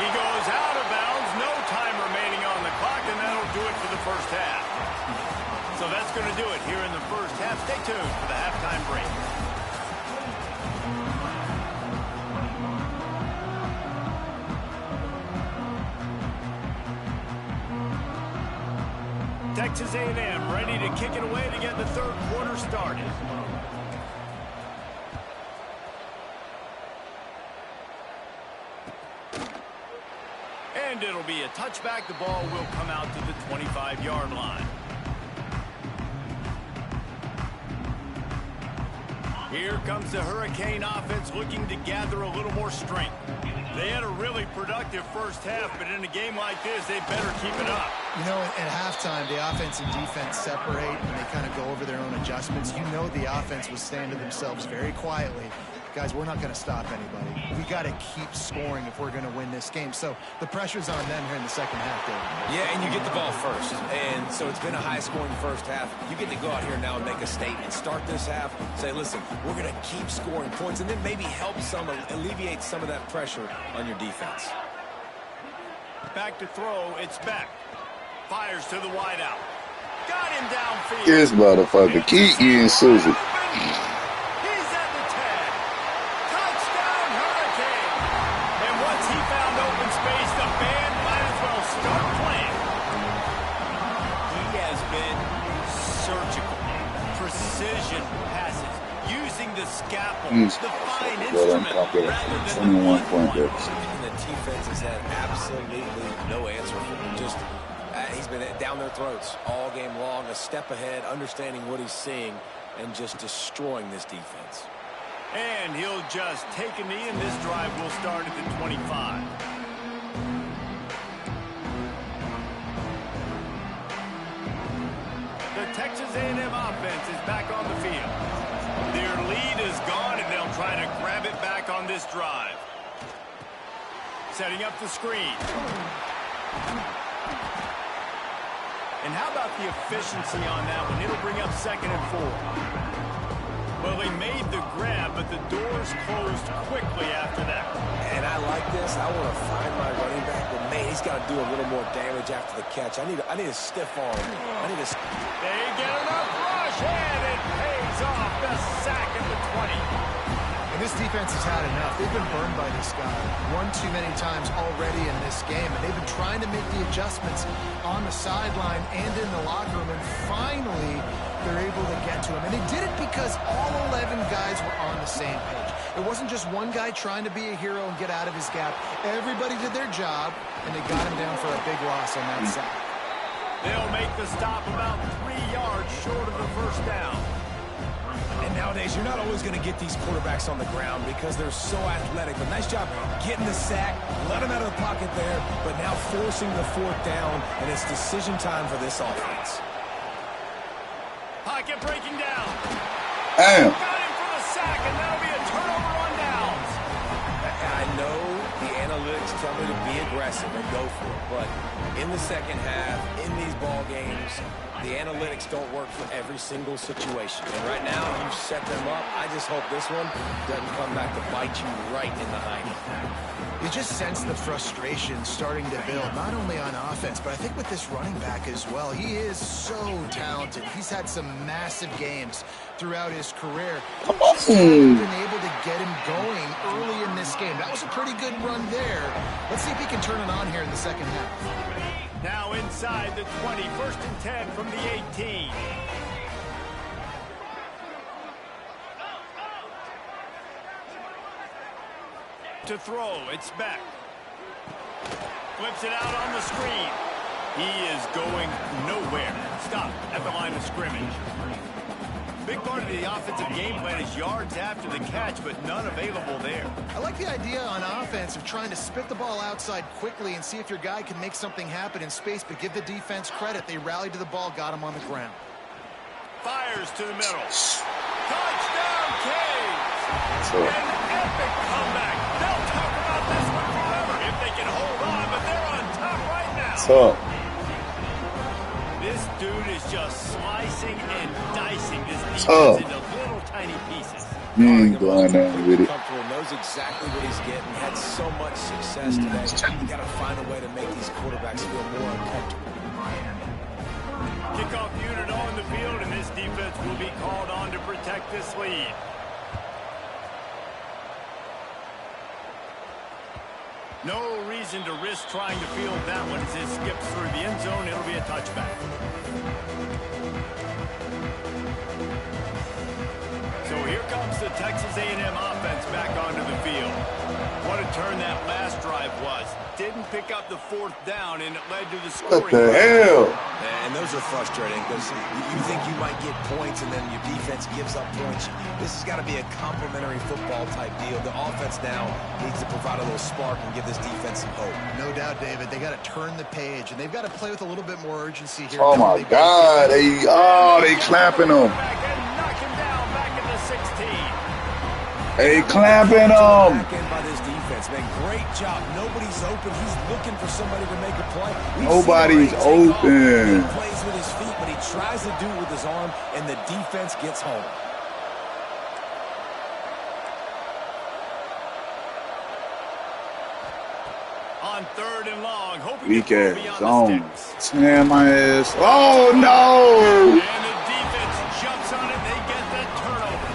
He goes out of bounds. No time remaining on the clock, and that'll do it for the first half. So that's going to do it here in the first half. Stay tuned for the halftime break. Texas A&M ready to kick it away to get the third quarter started. And it'll be a touchback. The ball will come out to the 25-yard line. Here comes the Hurricane offense looking to gather a little more strength. They had a really productive first half, but in a game like this, they better keep it up. You know, at halftime, the offense and defense separate, and they kind of go over their own adjustments. You know the offense was saying to themselves very quietly, guys, we're not going to stop anybody. We got to keep scoring if we're going to win this game. So the pressure's on them here in the second half, David. Yeah, and you get the ball first. And so it's been a high-scoring first half. You get to go out here now and make a statement. Start this half, say, listen, we're going to keep scoring points, and then maybe help alleviate some of that pressure on your defense. Back to throw, it's Beck. Fires to the wideout. Got him downfield. This motherfucker keep getting Susie. He's at the 10. Touchdown, Hurricane. And once he found open space, the band might as well start playing. He has been surgical. Precision passes. Using the scalpel, the fine instrument, rather than the blunt one. And the defense has had absolutely no answer for him. Just he's been down their throats all game long, a step ahead, understanding what he's seeing, and just destroying this defense. And he'll just take a knee, and this drive will start at the 25. The Texas A&M offense is back on the field. Their lead is gone, and they'll try to grab it back on this drive. Setting up the screen. And how about the efficiency on that one? It'll bring up 2nd and 4. Well, they made the grab, but the doors closed quickly after that. And I like this. I want to find my running back, but man, he's got to do a little more damage after the catch. I need a stiff arm. They get enough rush, and it pays off. The sack at the 20. And this defense has had enough. They've been burned by this guy one too many times already in this game, and they've been trying to make the adjustments on the sideline and in the locker room, and finally they're able to get to him. And they did it because all 11 guys were on the same page. It wasn't just one guy trying to be a hero and get out of his gap. Everybody did their job, and they got him down for a big loss on that sack. They'll make the stop about 3 yards short of the first down. And nowadays, you're not always going to get these quarterbacks on the ground because they're so athletic. But nice job getting the sack, let him out of the pocket there, but now forcing the 4th down, and it's decision time for this offense. Pocket breaking down. Damn. Got him for the sack, and that'll be a turnover on downs. I know the analytics tell me to be aggressive and go for it, but in the second half, in these ball games, the analytics don't work for every single situation. And right now, you've set them up. I just hope this one doesn't come back to bite you right in the hiney. You just sense the frustration starting to build, not only on offense, but I think with this running back as well. He is so talented. He's had some massive games throughout his career. Just haven't been able to get him going early in this game. That was a pretty good run there. Let's see if he can turn it on here in the second half. Now inside the 20, 1st and 10 from the 18. To throw, it's Beck. Flips it out on the screen. He is going nowhere. Stop at the line of scrimmage. Big part of the offensive game plan is yards after the catch, but none available there. I like the idea on offense of trying to spit the ball outside quickly and see if your guy can make something happen in space, but give the defense credit. They rallied to the ball, got him on the ground. Fires to the middle. Touchdown, Caves! An epic comeback. They'll talk about this one forever if they can hold on, but they're on top right now. This dude is just slicing and dicing this defense into little tiny pieces. Going on with it. Knows exactly what he's getting. Had so much success today. You got to find a way to make these quarterbacks feel more uncomfortable. Kickoff unit on the field, and this defense will be called on to protect this lead. No reason to risk trying to field that one as it skips through the end zone. It'll be a touchback. So here comes the Texas A&M offense back onto the field. What a turn that last drive was. Didn't pick up the fourth down, and it led to the scoring. What the hell? And those are frustrating because you think you might get points, and then your defense gives up points. This has got to be a complementary football type deal. The offense now needs to provide a little spark and give this defense some hope. No doubt, David. They got to turn the page, and they've got to play with a little bit more urgency here. Oh my God! They clapping him. They clapping him. Back in by this defense, man. Great job. Nobody's open. He's looking for somebody to make a play. Nobody's open. He plays with his feet, but he tries to do it with his arm, and the defense gets home. On third and long, hoping Weak to go ass beyond zone. the sticks. Damn my ass. Oh no! And the defense jumps on it. They get the turnover.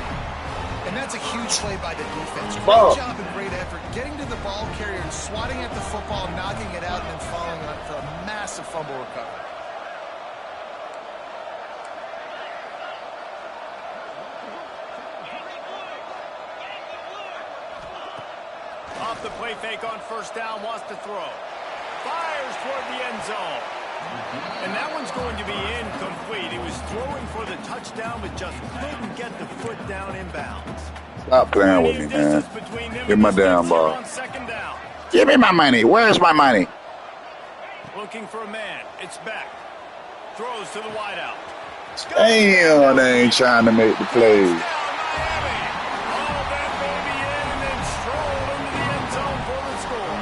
And that's a huge play by the defense. Great Fuck. job and great effort. Getting to the ball carrier and swatting at the football, knocking it out, and then following on for a massive fumble recovery. Off the play fake on first down, wants to throw. Fires toward the end zone. And that one's going to be incomplete. He was throwing for the touchdown, but just couldn't get the foot down inbounds. Stop playing with me, man. Give my damn ball. On second down. Give me my money. Where's my money? Looking for a man. It's back. Throws to the wideout. Damn, they ain't trying to make the play.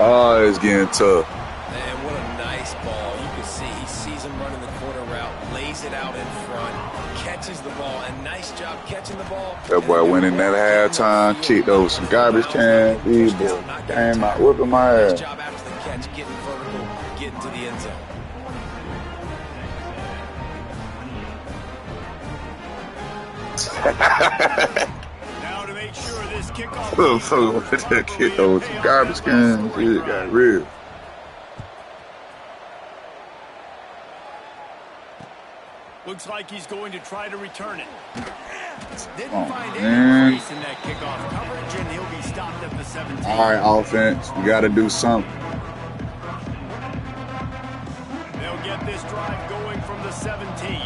Oh, it's getting tough. Man, what a nice ball. You can see he sees him running the corner route, lays it out in front, catches the ball, and nice job catching the ball. That boy went in that halftime, kicked over some garbage cans. These boys came out whipping my Nice ass. job after the catch, getting vertical, getting to the end zone. Now to make sure this kickoff. Kicked over some garbage cans. It got real. Looks like he's going to try to return it. Didn't Oh, find man. any place in that kickoff coverage, and he'll be stopped at the 17. All right, offense, we got to do something. They'll get this drive going from the 17.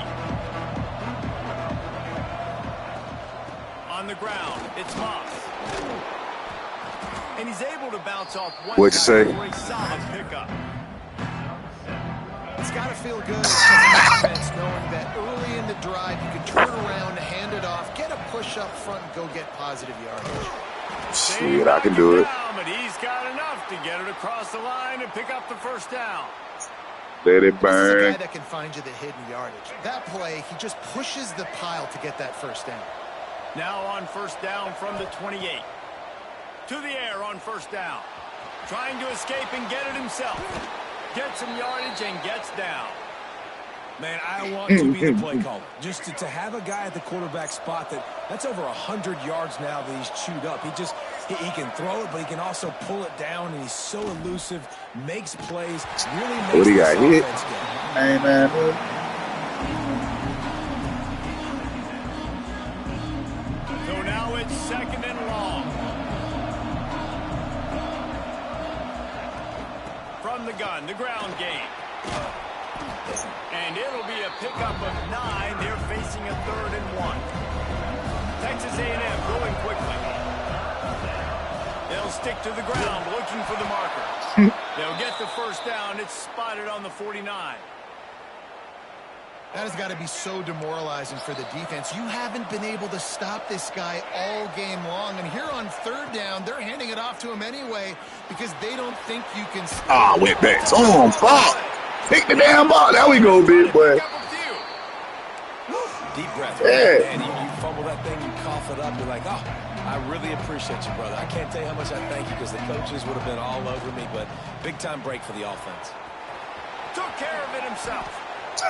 On the ground, it's Moss. And he's able to bounce off one What'd you say? for a solid pickup. It's got to feel good as an offense knowing that early in the drive you can turn around, hand it off, get a push up front, and go get positive yardage. Shit, I can do it. Down, but he's got enough to get it across the line and pick up the first down. Let it This is a burn. guy that can find you the hidden yardage. That play, he just pushes the pile to get that first down. Now on first down from the 28. To the air on first down. Trying to escape and get it himself. Gets some yardage and gets down. Man, I want to be the play caller. Just to have a guy at the quarterback spot that's over 100 yards now that he's chewed up. He can throw it, but he can also pull it down, and he's so elusive, makes plays, really makes What he got this hit? offense go. Hey, man. So now it's second and long. From the gun, the ground game. And it'll be a pickup of 9. They're facing a 3rd and 1. Texas A&M going quickly. They'll stick to the ground looking for the marker. They'll get the first down. It's spotted on the 49. That has got to be so demoralizing for the defense. You haven't been able to stop this guy all game long. And here on third down, they're handing it off to him anyway because they don't think you can stop. Ah, went back. Oh, fuck. Pick the damn ball. There we go, big boy. Deep breath. Yeah. Man, you fumble that thing, you cough it up. You're like, oh, I really appreciate you, brother. I can't tell you how much I thank you because the coaches would have been all over me, but big-time break for the offense. Took care of it himself.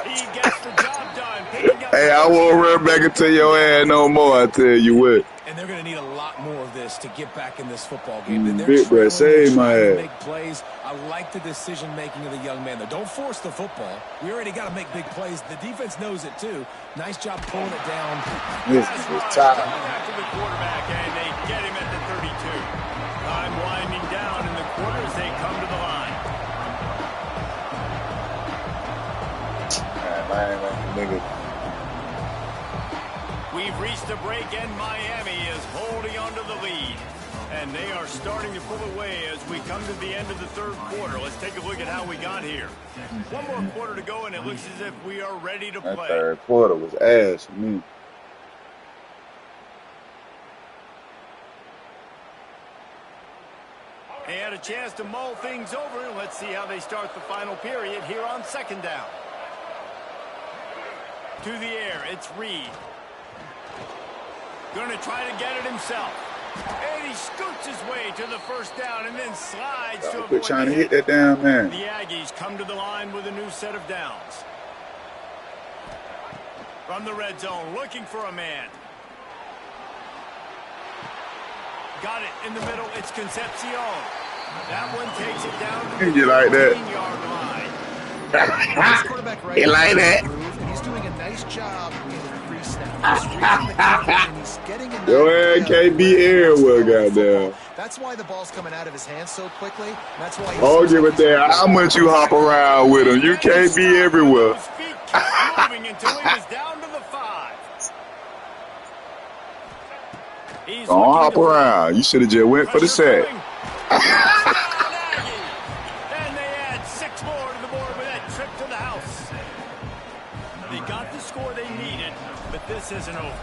He gets the job done. Hey, I won't run back into your ass no more, I tell you what. And they're going to need a lot more of this to get back in this football game. They're Big boy, save my ass. Make plays. I like the decision-making of the young man, though. Don't force the football. We already got to make big plays. The defense knows it, too. Nice job pulling it down. This is tight. After the quarterback, and they get him at the 32. Time winding down in the quarter as they come to the line. Nigga. We've reached a break, and Miami is holding on to the lead. And they are starting to pull away as we come to the end of the third quarter. Let's take a look at how we got here. One more quarter to go, and it looks as if we are ready to play. That third quarter was ass for me. They had a chance to mull things over. Let's see how they start the final period here on second down. To the air, it's Reed. Going to try to get it himself. And he scoots his way to the first down and then slides to avoid trying to hit that damn man. The Aggies come to the line with a new set of downs. From the red zone, looking for a man. Got it in the middle. It's Concepcion. That one takes it down to the You like that? 15-yard line. This quarterback right You like that? and he's doing a nice job in the free snap. He's reading the coverage and he's getting enough. Your ass can't be everywhere, goddamn. That's why the ball's coming out of his hands so quickly. That's why. I'll give it there. How much you hop around with him? You can't be everywhere. His feet kept moving until he was down to the 5. He's Don't looking hop to- around. You should have just went for the sack. And they add 6 more to the board with that trip to the house. They got the score they needed, but this isn't over.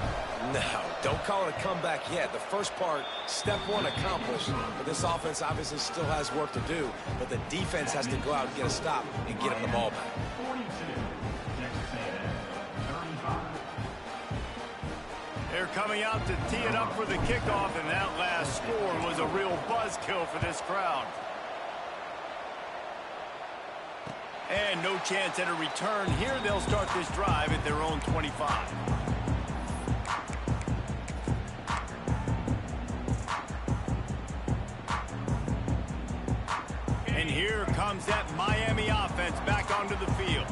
No, don't call it a comeback yet. The first part, step one accomplished. But this offense obviously still has work to do. But the defense has to go out and get a stop and get them the ball back. They're coming out to tee it up for the kickoff, and that last score was a real buzzkill for this crowd. And no chance at a return here. They'll start this drive at their own 25. And here comes that Miami offense back onto the field.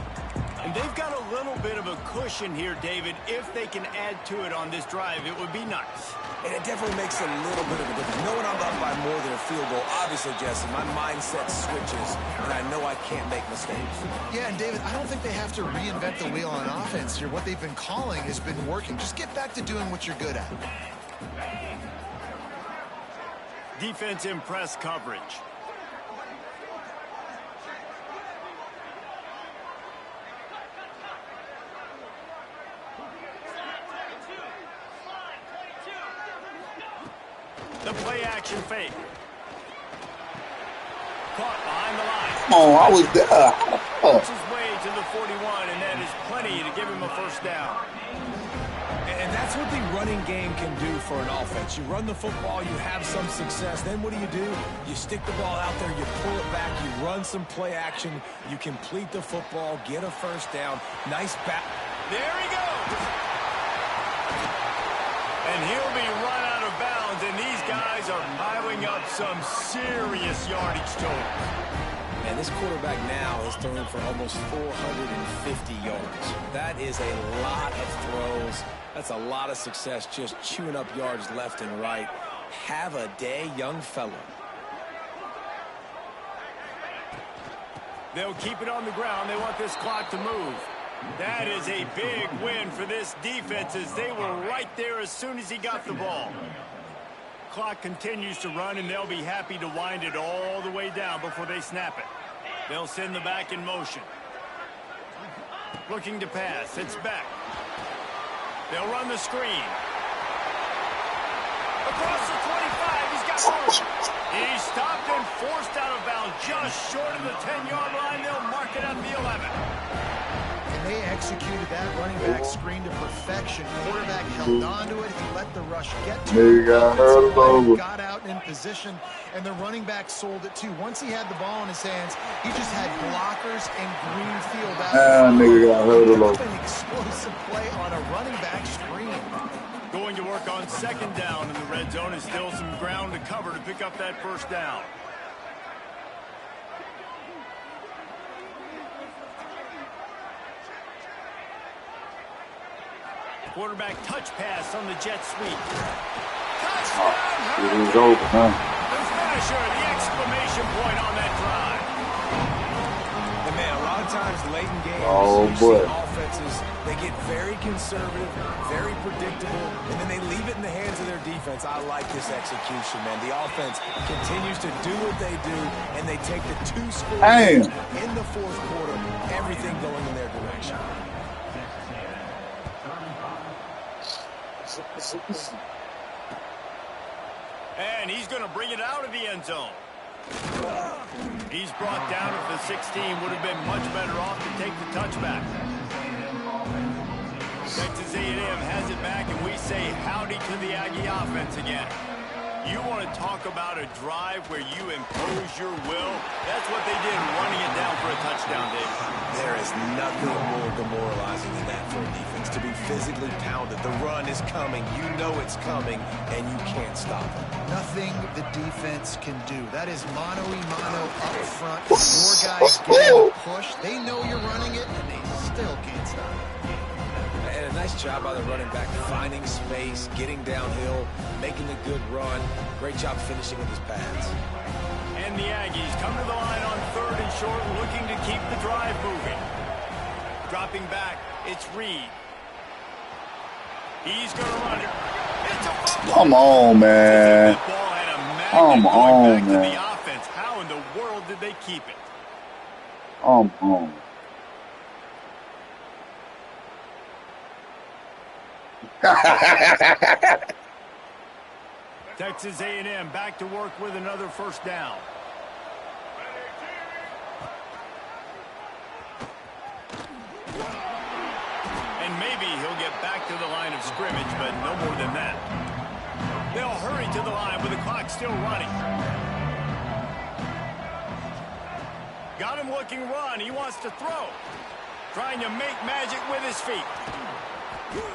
And they've got a little bit of a cushion here, David. If they can add to it on this drive, it would be nice. And it definitely makes a little bit of a difference. Knowing I'm up by more than a field goal, obviously, Jesse, my mindset switches, and I know I can't make mistakes. Yeah, and David, I don't think they have to reinvent the wheel on offense here. What they've been calling has been working. Just get back to doing what you're good at. Defense in press coverage. The play action fake. Caught behind the line. Oh, I was there. Works his way to the 41, and that is plenty to give him a first down. And that's what the running game can do for an offense. You run the football, you have some success. Then what do? You stick the ball out there, you pull it back, you run some play action, you complete the football, get a first down. Nice back. There he goes. And he'll be run out of bounds, and these guys are piling up some serious yardage totals. And this quarterback now is throwing for almost 450 yards. That is a lot of throws. That's a lot of success, just chewing up yards left and right. Have a day, young fella. They'll keep it on the ground. They want this clock to move. That is a big win for this defense as they were right there as soon as he got the ball. Clock continues to run, and they'll be happy to wind it all the way down before they snap it. They'll send the back in motion. Looking to pass. It's back. They'll run the screen. Across the 25. He's got room. He's stopped and forced out of bounds just short of the 10-yard line. They'll mark it at the 11. And they executed that running back screen to perfection. Quarterback held on to it. He let the rush get to him. Got out in position, and the running back sold it too. Once he had the ball in his hands, he just had blockers and green field out. An explosive play on a running back screen. Going to work on second down in the red zone is still some ground to cover to pick up that first down. Quarterback touch pass on the jet sweep. Touchdown! It was over, huh? The finisher, the exclamation point on that drive. And man, a lot of times late in games, Oh, you boy. see offenses, they get very conservative, very predictable, and then they leave it in the hands of their defense. I like this execution, man. The offense continues to do what they do, and they take the 2-score lead in the fourth quarter, everything going in their direction. And he's going to bring it out of the end zone. He's brought down at the 16. Would have been much better off to take the touchback. Texas A&M has it back, and we say howdy to the Aggie offense again. You want to talk about a drive where you impose your will? That's what they did, running it down for a touchdown, Dave. There is nothing more demoralizing than that for a defense, to be physically pounded. The run is coming. You know it's coming, and you can't stop it. Nothing the defense can do. That is mano-a-mano up front. Four guys getting a push. They know you're running it, and they still can't stop it. And a nice job by the running back, finding space, getting downhill, making a good run. Great job finishing with his pads. And the Aggies come to the line on 3rd and short, looking to keep the drive moving. Dropping back, it's Reed. He's going to run it. It's a fumble. Come on, man. That ball had a magnet Come going on, back to man. the offense. How in the world did they keep it? Come on. Texas A&M back to work with another first down. And maybe he'll get back to the line of scrimmage, but no more than that. They'll hurry to the line with the clock still running. Got him looking run. He wants to throw. Trying to make magic with his feet.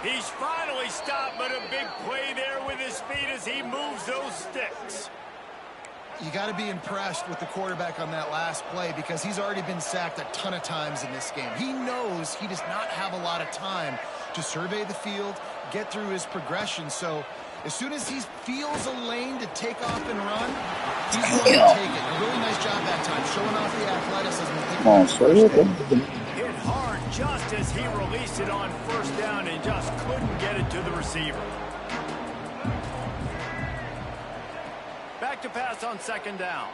He's finally stopped, but a big play there with his feet as he moves those sticks. You got to be impressed with the quarterback on that last play because he's already been sacked a ton of times in this game. He knows he does not have a lot of time to survey the field, get through his progression. So as soon as he feels a lane to take off and run, he's going to take it. A really nice job that time, showing off the athleticism. Come on, straight up. Hit hard just as he released it on first down and just couldn't get it to the receiver. Back to pass on second down.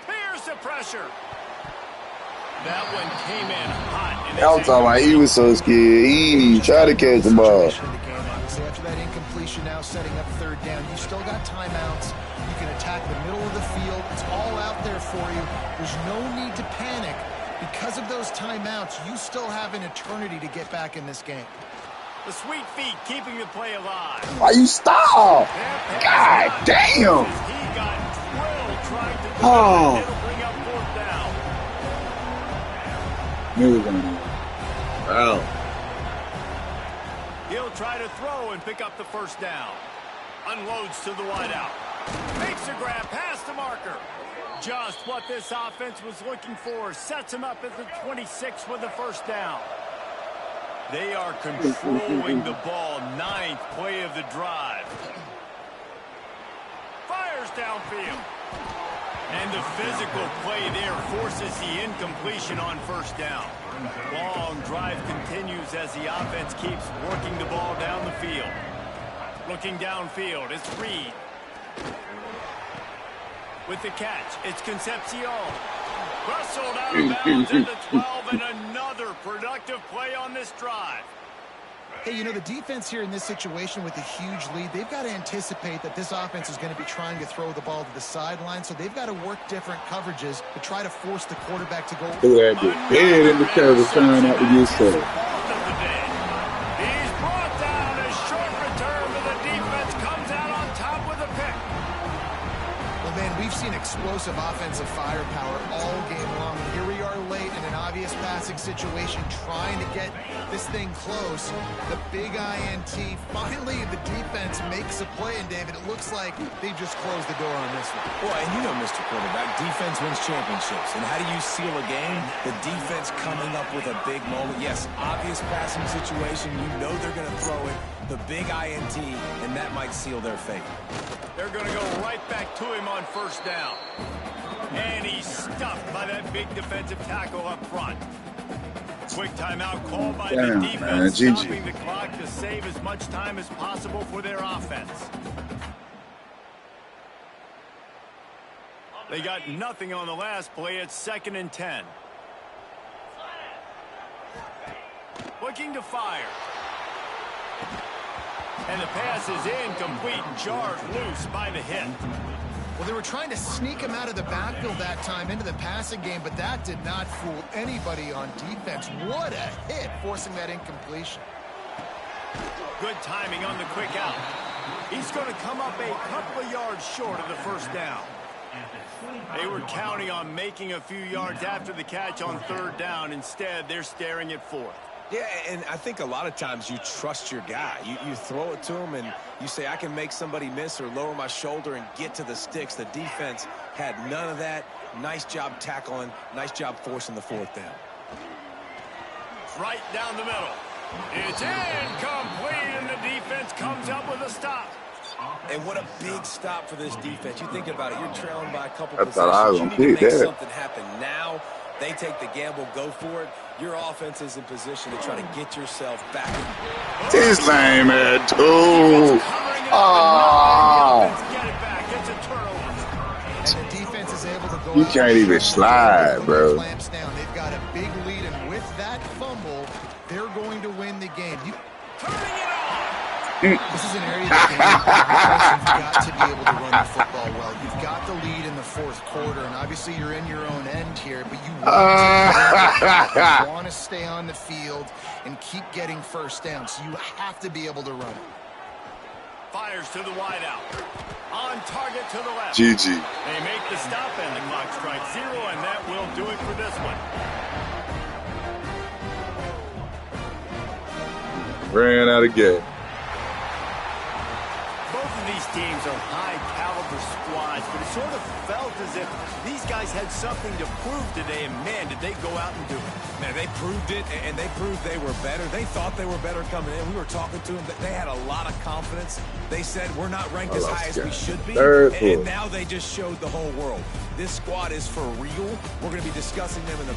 Here's the pressure. That one came in hot. And I was talking about he was so scared. He didn't even try to catch the ball. After that incompletion, now setting up third down. You still got timeouts. You can attack the middle of the field. It's all out there for you. There's no need to panic. Because of those timeouts, you still have an eternity to get back in this game. The sweet feet keeping the play alive. Why you stop? God damn. He got drilled trying to Oh. it'll bring up fourth down. Knew it was gonna be. Wow. He'll try to throw and pick up the first down. Unloads to the wideout. Makes a grab past the marker. Just what this offense was looking for. Sets him up at the 26 with the first down. They are controlling the ball. 9th play of the drive. Fires downfield. And the physical play there forces the incompletion on first down. Long drive continues as the offense keeps working the ball down the field. Looking downfield, it's Reed. With the catch, it's Concepcion. Wrestled out of bounds into 12, and another productive play on this drive. Hey, you know, the defense here in this situation with a huge lead, they've got to anticipate that this offense is going to be trying to throw the ball to the sideline, so they've got to work different coverages to try to force the quarterback to go. Look at that dude. Dead in the coverage, trying not to use it. He's brought down a short return, but the defense comes out on top with a pick. Well, man, we've seen explosive offensive firepower all game long. Here we are late in an obvious passing situation, trying to get this thing close. The big INT. Finally, the defense makes a play, and David, it looks like they just closed the door on this one. Well, and you know, Mr. Quarterback, defense wins championships. And how do you seal a game? The defense coming up with a big moment. Yes, obvious passing situation. You know they're going to throw it. The big INT, and that might seal their fate. They're going to go right back to him on first down. And he's stuffed by that big defensive tackle up front. Quick timeout called by the defense, stopping the clock to save as much time as possible for their offense. They got nothing on the last play. It's 2nd and 10. Looking to fire. And the pass is incomplete, jarred loose by the hit. Well, they were trying to sneak him out of the backfield that time into the passing game, but that did not fool anybody on defense. What a hit, forcing that incompletion. Good timing on the quick out. He's going to come up a couple of yards short of the first down. They were counting on making a few yards after the catch on 3rd down. Instead, they're staring at 4th. Yeah, and I think a lot of times you trust your guy. You throw it to him, and you say, I can make somebody miss or lower my shoulder and get to the sticks. The defense had none of that. Nice job tackling. Nice job forcing the 4th down. Right down the middle. It's incomplete, and the defense comes up with a stop. And what a big stop for this defense. You think about it. You're trailing by a couple I thought I was possessions. gonna You need to pick make that. something happen now. They take the gamble, go for it. Your offense is in position to try to get yourself back. This lame at two. Ah. Get it back. It's a turnover. And the defense is able to go. You can't even slide, bro. Clamps down. They've got a big lead, and with that fumble, they're going to win the game. Turning it on. This is an area of the game where you've got to be able to run the football well. You've got the lead in the 4th quarter, and obviously you're in your own end here, but you want to stay on the field and keep getting first down, so you have to be able to run it. Fires to the wideout. On target to the left. GG. They make the stop, and the clock strikes 0, and that will do it for this one. Ran out of gas. Both of these teams are high-caliber squads, but it sort of felt as if these guys had something to prove today, and man, did they go out and do it. Man, they proved it, and they proved they were better. They thought they were better coming in. We were talking to them. They had a lot of confidence. They said, we're not ranked as high as we should be. And now they just showed the whole world. This squad is for real. We're going to be discussing them in the